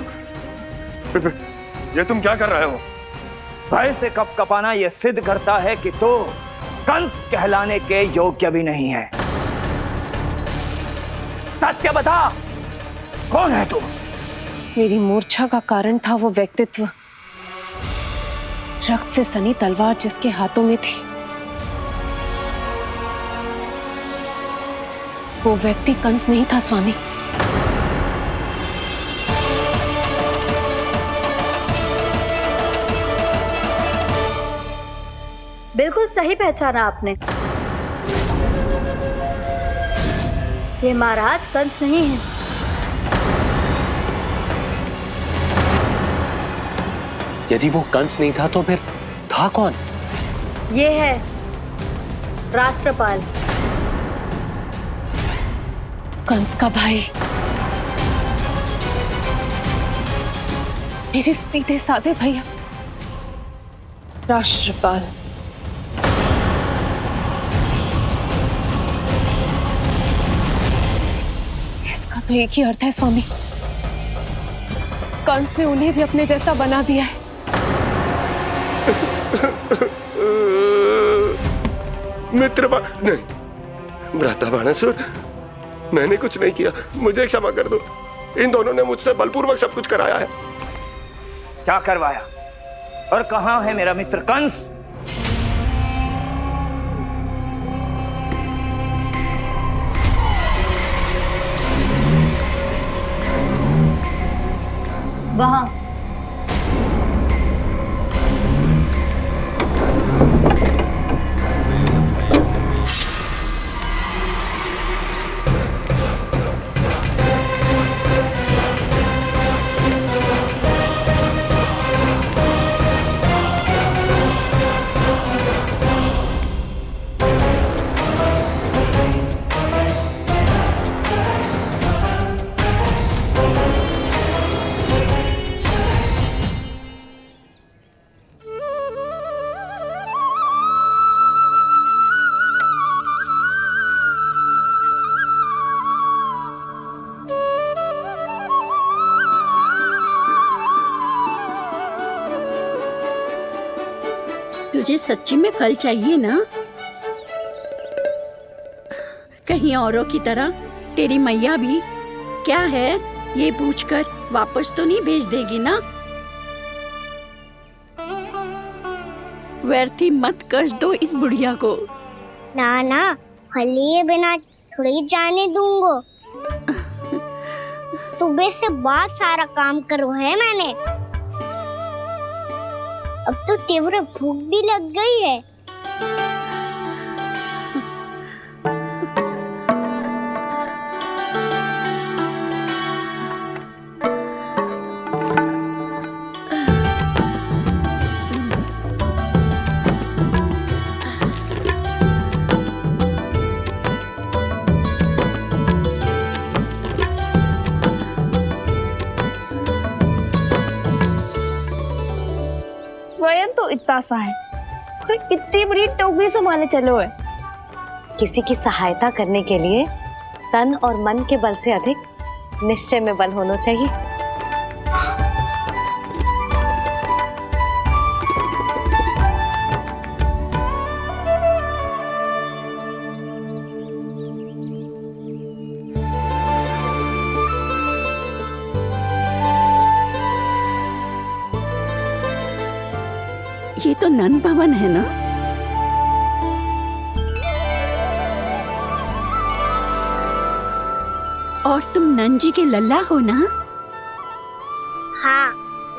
ये तुम क्या कर रहे हो? भय से कपकपाना यह सिद्ध करता है कि तो कंस कहलाने के योग्य भी नहीं है। सत्य बता, कौन है तू? मेरी मूर्छा का कारण था वो व्यक्तित्व, रक्त से सनी तलवार जिसके हाथों में थी। वो व्यक्ति कंस नहीं था स्वामी। बिल्कुल सही पहचाना आपने। ये महाराज कंस नहीं है। यदि वो कंस नहीं था तो फिर था कौन? ये है राष्ट्रपाल, कंस का भाई, मेरे सीधे साधे भैया राष्ट्रपाल। इसका तो एक ही अर्थ है स्वामी, कंस ने उन्हें भी अपने जैसा बना दिया है। नहीं, भ्राता बाणासुर, मैंने कुछ नहीं किया, मुझे क्षमा कर दो। इन दोनों ने मुझसे बलपूर्वक सब कुछ कराया है। क्या करवाया और कहाँ है मेरा मित्र कंस? वहां। तुझे सच्ची में फल चाहिए ना? कहीं औरों की तरह तेरी मैया भी क्या है ये पूछकर वापस तो नहीं भेज देगी ना? व्यर्थ ही मत कष्ट दो इस बुढ़िया को। ना ना, फल लिए बिना थोड़ी जाने दूंगा। सुबह से बहुत सारा काम करो है मैंने। अब तो तीव्र भूख भी लग गई है। स्वयं तो इतना सा है, फिर कितनी बड़ी टोकरी संभाले चलो है। किसी की सहायता करने के लिए तन और मन के बल से अधिक निश्चय में बल होना चाहिए। ये तो नन भवन है ना? और तुम नन जी के लल्ला हो ना? हाँ,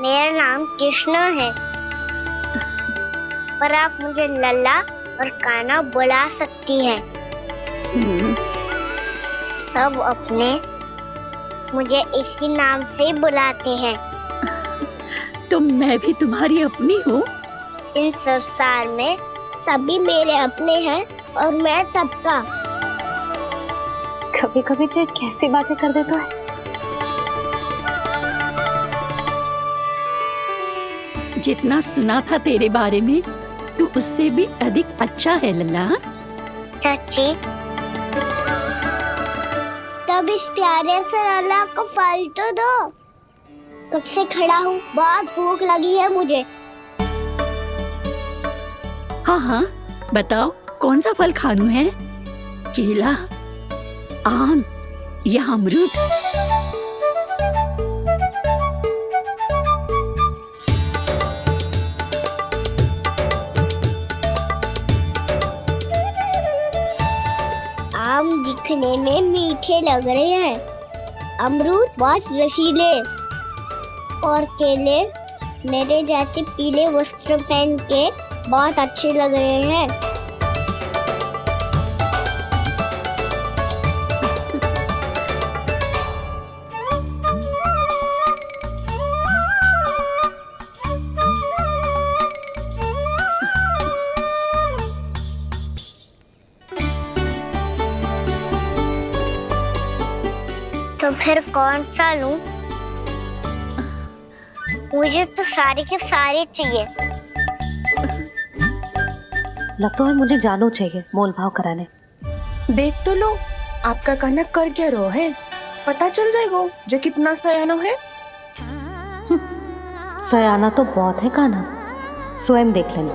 मेरा नाम कृष्ण है, पर आप मुझे लल्ला और कान्हा बुला सकती हैं। सब अपने मुझे इसी नाम से बुलाते हैं। तो मैं भी तुम्हारी अपनी हूँ। इन संसार में सभी मेरे अपने हैं और मैं सबका। कभी कभी जो कैसी बातें कर देता है। जितना सुना था तेरे बारे में, तू उससे भी अधिक अच्छा है लल्ला। सच्ची? तब इस प्यारे से लल्ला को फल तो दो। कब से खड़ा हूँ, बहुत भूख लगी है मुझे। हाँ हाँ, बताओ कौन सा फल खानू है? केला, आम या अमरूद? आम दिखने में मीठे लग रहे हैं, अमरूद बहुत रसीले और केले मेरे जैसे पीले वस्त्र पहन के बहुत अच्छे लग रहे हैं। तो फिर कौन सा लूं? मुझे तो सारे के सारे चाहिए। लगता है मुझे जानो चाहिए मोल भाव कराने। देख तो लो, आपका कान्हा कर क्या रहो है, पता चल जाएगा जो कितना सयानो है। सयाना तो बहुत है कान्हा, स्वयं देख लेना।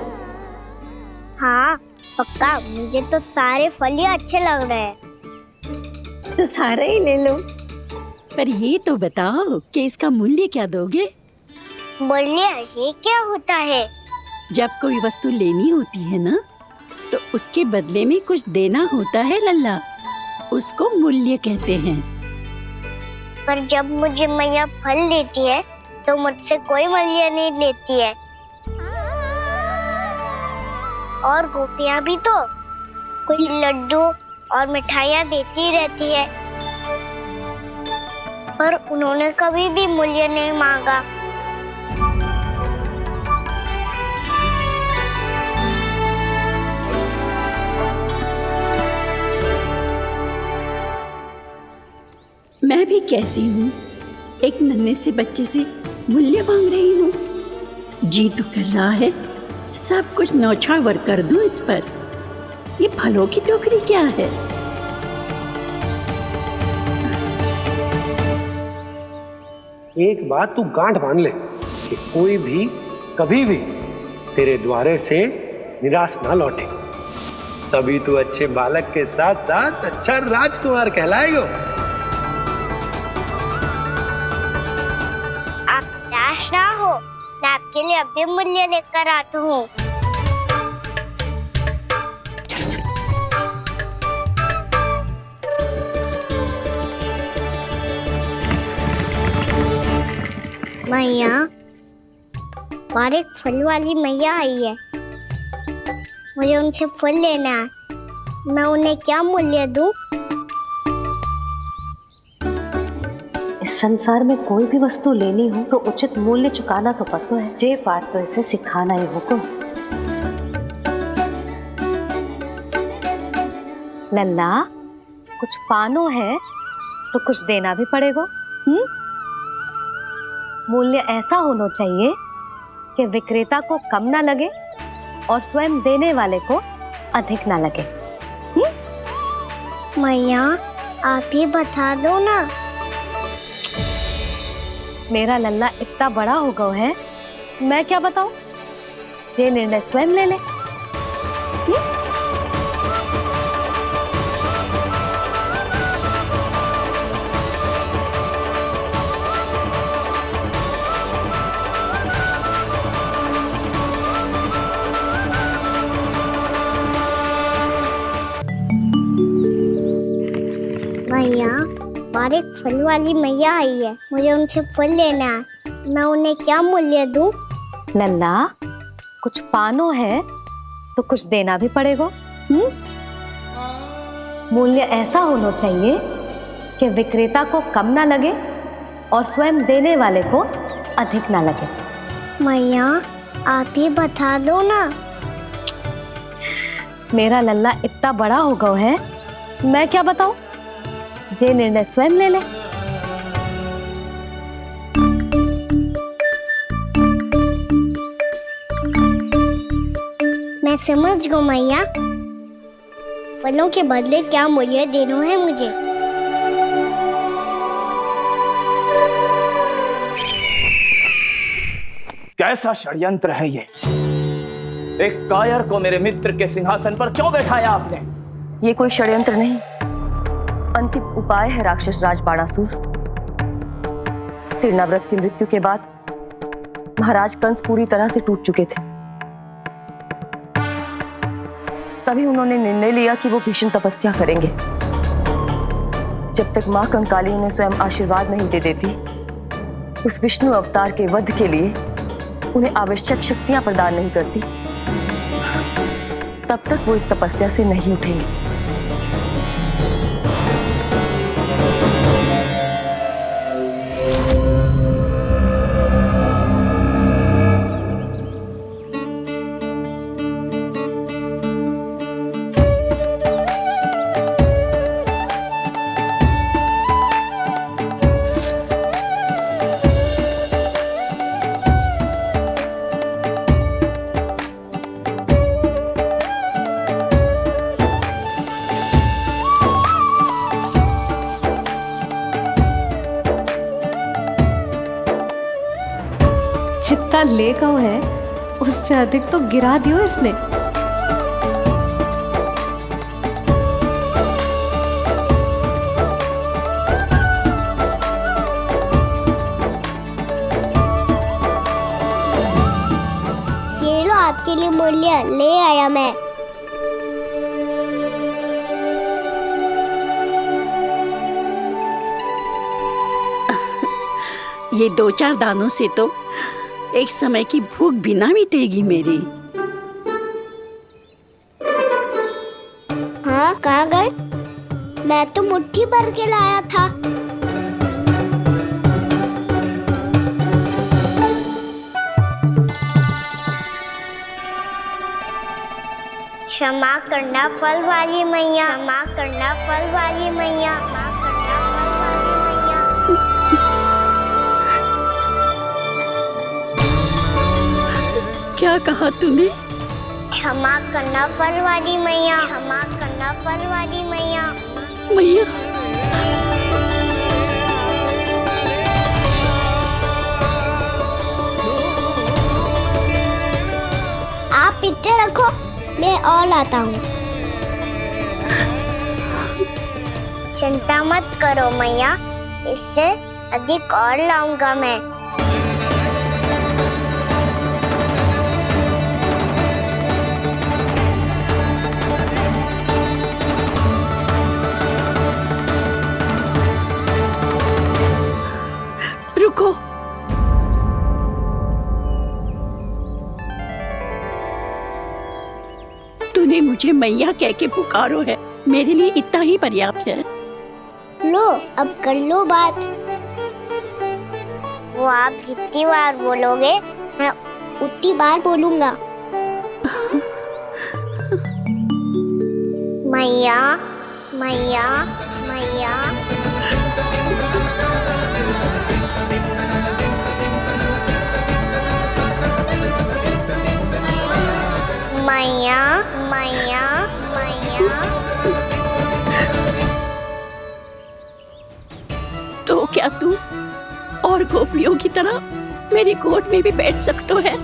हाँ पक्का, मुझे तो सारे फल ही अच्छे लग रहे हैं। तो सारा ही ले लो, पर ये तो बताओ कि इसका मूल्य क्या दोगे? मूल्य ये क्या होता है? जब कोई वस्तु लेनी होती है ना, तो उसके बदले में कुछ देना होता है लल्ला, उसको मूल्य कहते हैं। पर जब मुझे मैया फल देती है तो मुझसे कोई मूल्य नहीं लेती है। और गोपियां भी तो कोई लड्डू और मिठाइयाँ देती रहती है, पर उन्होंने कभी भी मूल्य नहीं मांगा। मैं भी कैसी हूँ, एक नन्हे से बच्चे से मूल्य मांग रही हूँ। जी तो कर रहा है सब कुछ न्यौछावर कर दूं इस पर। ये फलों की टोकरी क्या है? एक बात तू गांठ बांध ले कि कोई भी कभी भी तेरे द्वारे से निराश ना लौटे, तभी तू अच्छे बालक के साथ साथ अच्छा राजकुमार कहलाएगा। आप निराश ना हो, मैं आपके लिए अभी मूल्य लेकर आता हूँ। मैया, और एक फल वाली मैया आई है, मुझे उनसे फल लेना है। मैं उन्हें क्या मूल्य दूं? इस संसार में कोई भी वस्तु लेनी हो तो उचित मूल्य चुकाना तो पड़ता है। जे पाठ तो इसे सिखाना ही होगा। लल्ला, कुछ पानो है तो कुछ देना भी पड़ेगा। मूल्य ऐसा होना चाहिए कि विक्रेता को कम ना लगे और स्वयं देने वाले को अधिक ना लगे। मैया, आप ही बता दो ना। मेरा लल्ला इतना बड़ा हो गया है, मैं क्या बताऊं? जे निर्णय स्वयं ले ले। मैया, और एक फल वाली मैया आई है, मुझे उनसे फल लेना है। मैं उन्हें क्या मूल्य दूं? लल्ला, कुछ पानो है तो कुछ देना भी पड़ेगा। मूल्य ऐसा होना चाहिए कि विक्रेता को कम ना लगे और स्वयं देने वाले को अधिक ना लगे। मैया, आप ही बता दो ना। मेरा लल्ला इतना बड़ा हो गया है, मैं क्या बताऊं? जे निर्णय स्वयं ले ले। मैं समझ गई मैया, फलों के बदले क्या मूल्य देना है मुझे। कैसा षड्यंत्र है ये? एक कायर को मेरे मित्र के सिंहासन पर क्यों बैठाया आपने? ये कोई षड्यंत्र नहीं, अंतिम उपाय है राक्षस राज बाणासुर। तिरनाव्रत की मृत्यु के बाद महाराज कंस पूरी तरह से टूट चुके थे। तभी उन्होंने निर्णय लिया कि वो भीषण तपस्या करेंगे। जब तक मां कंकाली उन्हें स्वयं आशीर्वाद नहीं दे देती, उस विष्णु अवतार के वध के लिए उन्हें आवश्यक शक्तियां प्रदान नहीं करती, तब तक वो इस तपस्या से नहीं उठेंगे। जितना ले कहो है उससे अधिक तो गिरा दियो इसने। ये लो आपके लिए मूल्य ले आया मैं। ये 2-4 दानों से तो एक समय की भूख भी ना मिटेगी मेरी। हाँ, कहाँ गए? मैं तो मुट्ठी भर के लाया था। क्षमा करना फल वाली मैया, क्षमा करना फल वाली मैया, क्षमा करना फल वाली मैया। क्या कहा तूने? क्षमा करना फल वाली मैया, क्षमा करना फल वाली मैया। मैया आप इतने रखो, मैं और लाता हूँ। चिंता मत करो मैया, इससे अधिक और लाऊंगा मैं। रुको, तूने मुझे मैया कह के पुकारो है, मेरे लिए इतना ही पर्याप्त है। लो, अब कर लो बात। वो आप जितनी बार बोलोगे मैं उतनी बार बोलूंगा। मैया, मैया, मैया। मैया, मैया, मैया। तो क्या तू और गोपियों की तरह मेरी गोद में भी बैठ सकते है?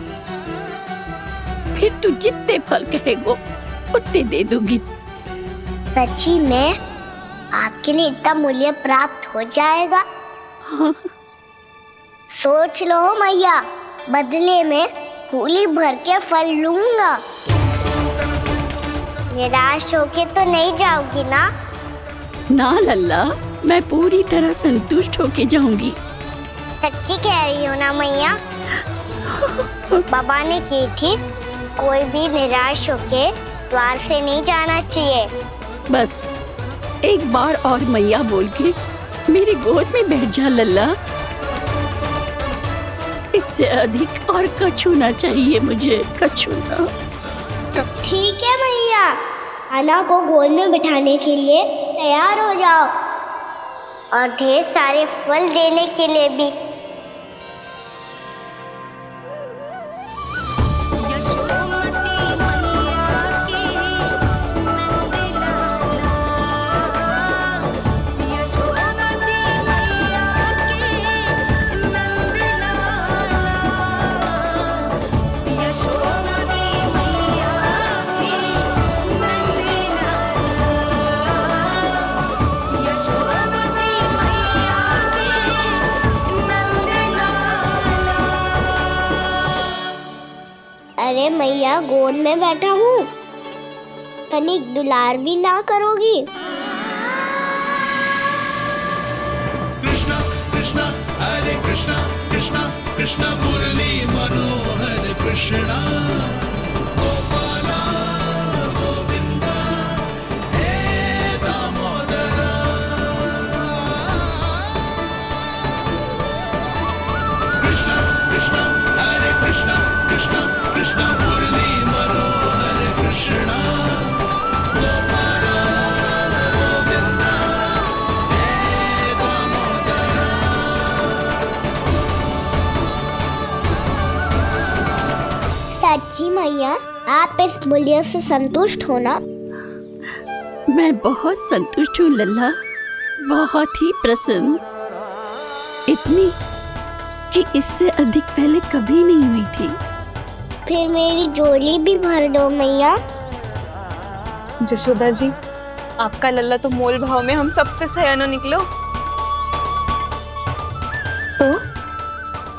फिर तू जितने फल कहेगो उतने दे दूंगी। सच्ची में आपके लिए इतना मूल्य प्राप्त हो जाएगा? हाँ। सोच लो मैया, बदले में कूली भर के फल लूंगा। निराश होके तो नहीं जाओगी ना? ना लल्ला, मैं पूरी तरह संतुष्ट होके जाऊंगी। सच्ची कह रही हो ना मैया? बाबा ने की थी, कोई भी निराश होके द्वार से नहीं जाना चाहिए। बस एक बार और मैया बोल के मेरी गोद में बैठ जा लल्ला। इससे अधिक और कछु ना चाहिए मुझे, कछु ना। तो ठीक है मैया, अन्ना को गोद में बिठाने के लिए तैयार हो जाओ और ढेर सारे फल देने के लिए भी। अरे मैया, गोद में बैठा हूँ, तनिक दुलार भी ना करोगी? कृष्णा कृष्णा हरे कृष्णा, कृष्णा कृष्णा मुरली मनोहर कृष्णा, गोपाला गोविंदा हे दामोदरा। कृष्णा कृष्णा हरे कृष्णा, कृष्णा कृष्णा मुरली मनोहर कृष्णा, गोपाला गोविंदा हे दामोदरा। सच्ची मैया, आप इस मूल्य से संतुष्ट हो ना? मैं बहुत संतुष्ट हूँ लल्ला, बहुत ही प्रसन्न। इतनी कि इससे अधिक पहले कभी नहीं हुई थी। फिर मेरी झोली भी भर दो मैया। जशोदा जी, आपका लल्ला तो मोल भाव में हम सबसे सयानो निकलो। तो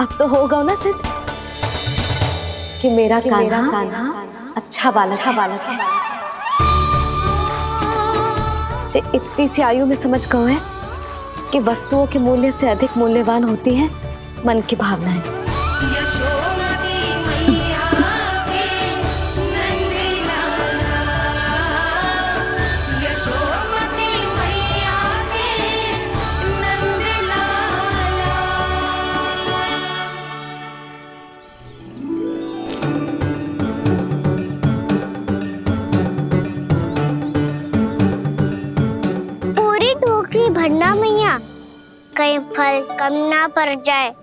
अब तो होगा ना सिद्ध कि मेरा कान्हा अच्छा बालक है। जे इतनी सी आयु में समझ गए है कि वस्तुओं के मूल्य से अधिक मूल्यवान होती है मन की भावनाएं। पूरी टोकरी भरना मैया, कहीं फल कम ना पड़ जाए।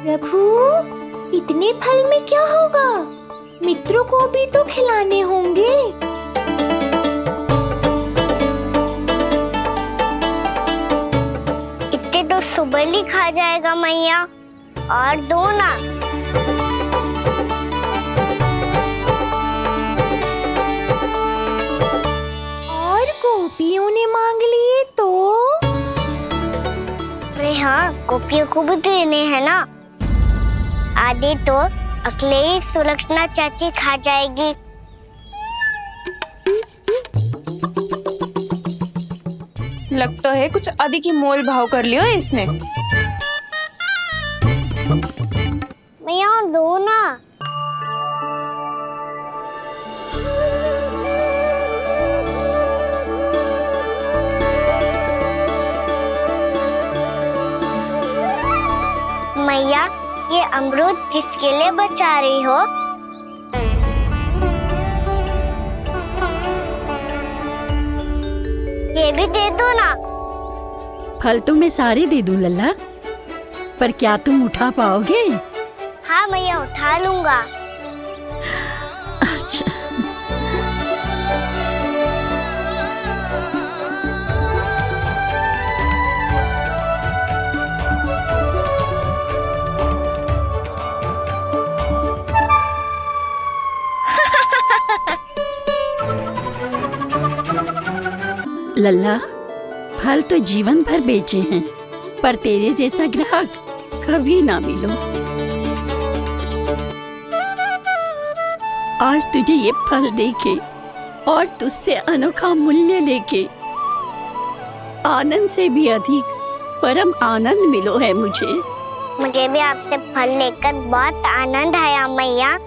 प्रभु, इतने फल में क्या होगा? मित्रों को भी तो खिलाने होंगे। इतने तो सुबह ही खा जाएगा मैया, और दो ना। और गोपियों ने मांग लिए तो? अरे हाँ, गोपियों को भी देने हैं ना। आधे तो अकेले सुलक्षणा चाची खा जाएगी। लगता है कुछ अधिक ही मोल भाव कर लियो इसने। मैया और दो ना। मैया, ये अमरूद किसके लिए बचा रही हो? ये भी दे दो ना। फल तो मैं सारे दे दूं लल्ला, पर क्या तुम उठा पाओगे? हाँ मैया, उठा लूंगा। अच्छा। लल्ला, फल तो जीवन भर बेचे हैं, पर तेरे जैसा ग्राहक कभी ना मिलो। आज तुझे ये फल देके और तुझसे अनोखा मूल्य लेके आनंद से भी अधिक परम आनंद मिलो है मुझे। मुझे भी आपसे फल लेकर बहुत आनंद आया मैया।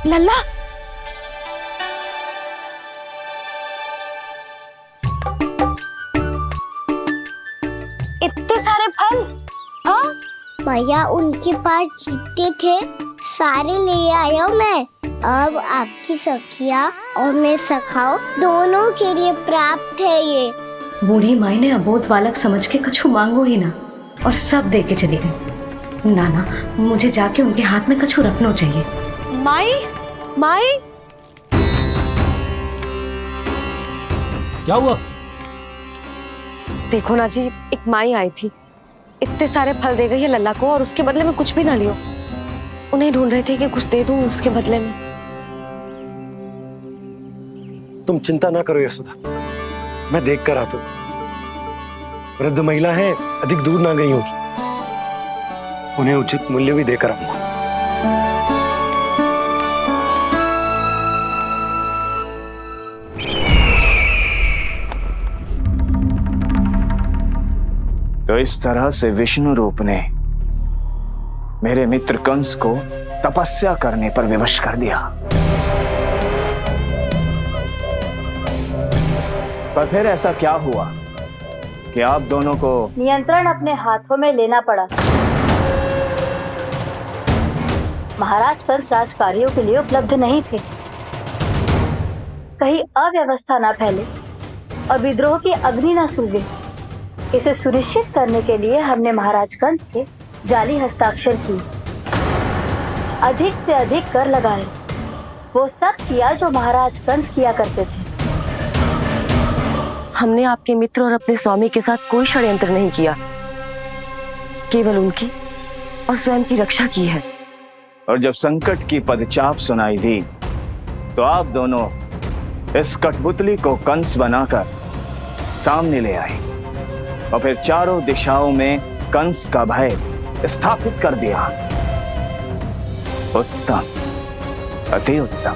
लल्ला, इतने सारे फल? हाँ भैया, उनके पास जितने थे सारे ले आया मैं। अब आपकी सखिया और मैं सखाओ दोनों के लिए प्राप्त है ये। बूढ़ी माई ने अबोध बालक समझ के कछु मांगो ही ना, और सब दे के चली गई। ना, मुझे जाके उनके हाथ में कछु रखना चाहिए। माई, माई, क्या हुआ? देखो ना जी, एक माई आई थी, इतने सारे फल दे गई है लल्ला को, और उसके बदले में कुछ भी ना लियो। उन्हें ढूंढ रही थी कि कुछ दे दूं उसके बदले में। तुम चिंता ना करो यशोदा, मैं देख कर आता हूं। वृद्ध महिला है, अधिक दूर ना गई होगी, उन्हें उचित मूल्य भी देकर आऊंगा। तो इस तरह से विष्णु रूप ने मेरे मित्र कंस को तपस्या करने पर विवश कर दिया। पर फिर ऐसा क्या हुआ कि आप दोनों को नियंत्रण अपने हाथों में लेना पड़ा। महाराज कंस राजकार्यों के लिए उपलब्ध नहीं थे। कहीं अव्यवस्था न फैले और विद्रोह की अग्नि न सूझे, इसे सुनिश्चित करने के लिए हमने महाराज कंस के जाली हस्ताक्षर किए, अधिक से अधिक कर लगाए। वो सब किया जो महाराज कंस किया करते थे। हमने आपके मित्र और अपने स्वामी के साथ कोई षड्यंत्र नहीं किया, केवल उनकी और स्वयं की रक्षा की है। और जब संकट की पदचाप सुनाई दी तो आप दोनों इस कठपुतली को कंस बनाकर सामने ले आए और फिर चारों दिशाओं में कंस का भय स्थापित कर दिया। उत्तम, अति उत्तम।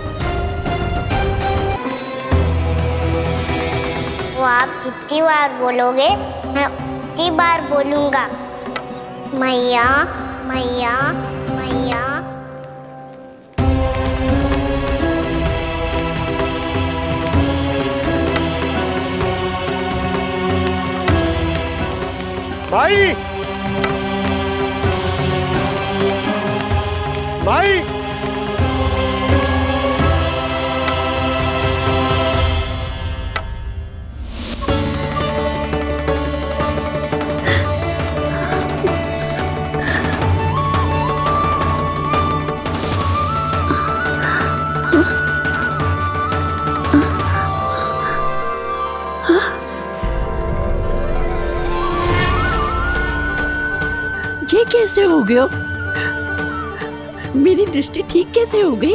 वो आप जितनी बार बोलोगे मैं उतनी बार बोलूंगा। मैया मैया मैया। भाई भाई ये कैसे हो गया? मेरी दृष्टि ठीक कैसे हो गई?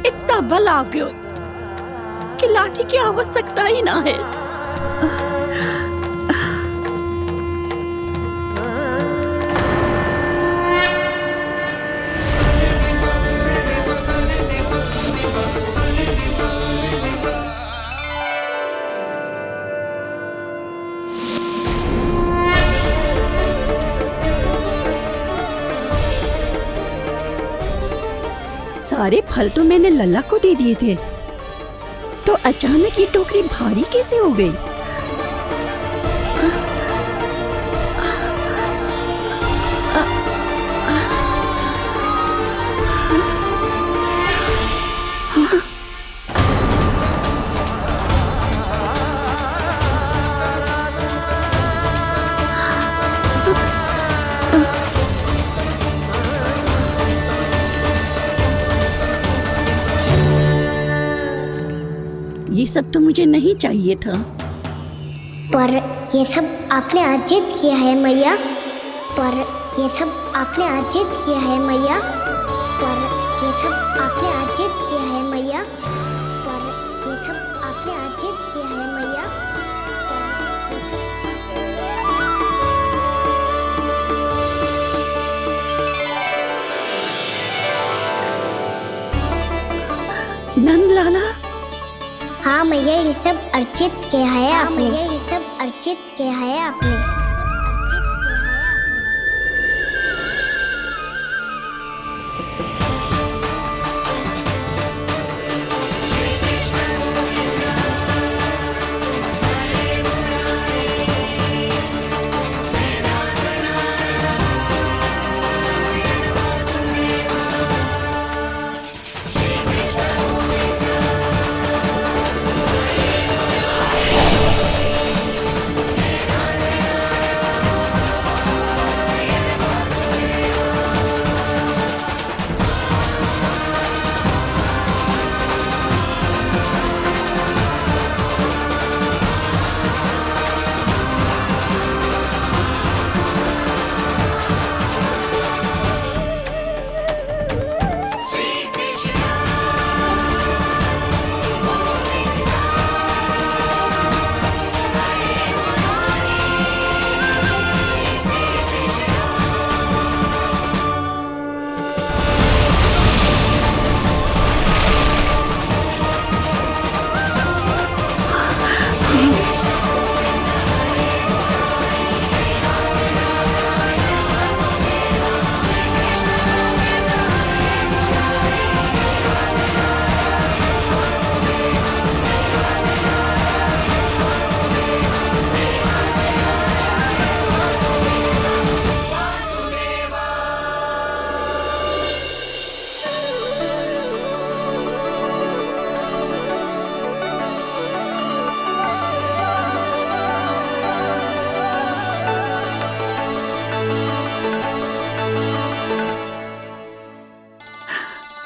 इतना बल आ गया कि लाठी की आवश्यकता ही ना है। सारे फल तो मैंने लल्ला को दे दिए थे, तो अचानक ये टोकरी भारी कैसे हो गई? ये सब तो मुझे नहीं चाहिए था। पर ये सब आपने अर्जित किया है मैया। पर ये सब आपने अर्जित किया है मैया। पर ये सब आपने अर्जित किया है मैया। पर ये सब आपने अर्जित किया है मैया। नंद लाला। हाँ मैया, ये सब अर्जित किया है आपने। ये सब अर्जित किया है आपने।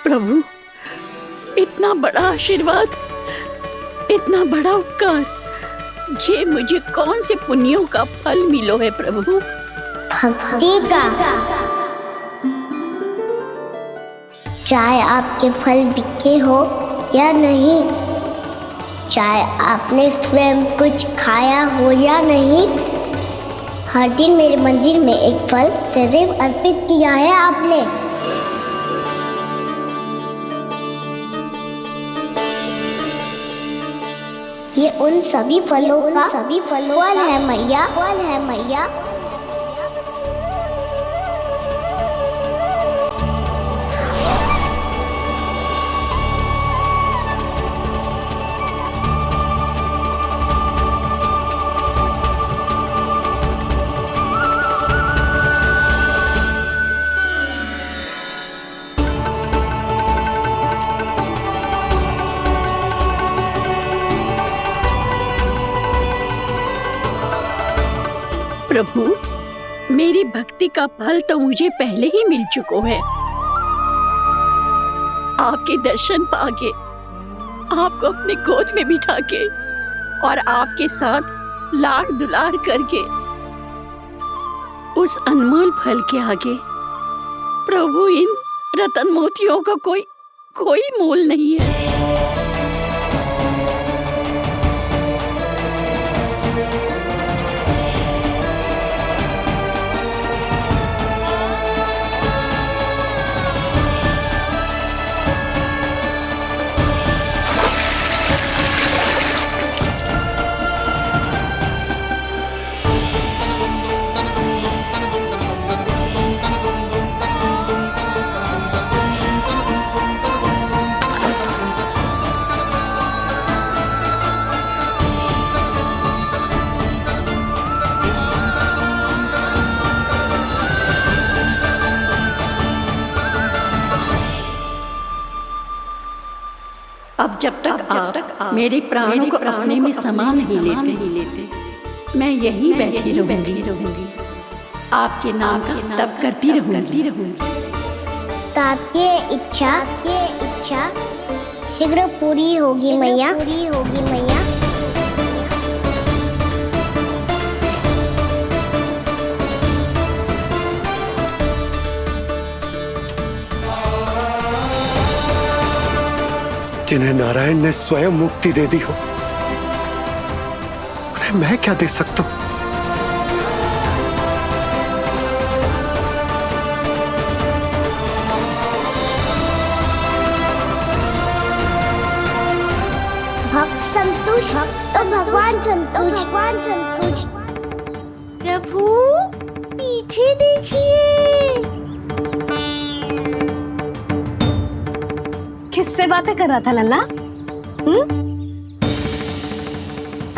प्रभु, इतना बड़ा आशीर्वाद, इतना बड़ा उपकार, जे मुझे कौन से पुण्यों का फल मिलो है प्रभु? भक्ति का। चाहे आपके फल बिके हो या नहीं, चाहे आपने स्वयं कुछ खाया हो या नहीं, हर दिन मेरे मंदिर में एक फल सदैव अर्पित किया है आपने। ये उन सभी फलों का फल है मैया, फल है मैया। प्रभु, मेरी भक्ति का फल तो मुझे पहले ही मिल चुका है। आपके दर्शन पाके, आपको अपने गोद में बिठा के और आपके साथ लाड दुलार करके, उस अनमोल फल के आगे प्रभु इन रतन मोतियों का कोई मोल नहीं है। अब जब तक आप मेरे प्राणों को अपने में समा नहीं लेते, मैं यहीं बैठी रहूंगी, आपके नाम का तप करती रहूंगी। आपकी इच्छा शीघ्र पूरी होगी मैया। जिन्हें नारायण ने स्वयं मुक्ति दे दी हो, उन्हें मैं क्या दे सकता हूं? भक्त संतुष्ट तो भगवान संतुष्ट। प्रभु पीछे देखिए। किससे बातें कर रहा था लल्ला?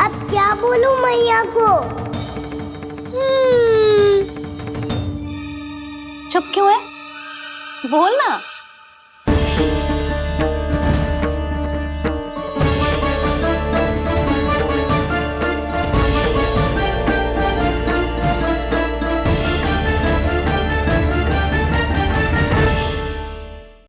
अब क्या बोलूं मैया को? चुप क्यों है? बोल ना।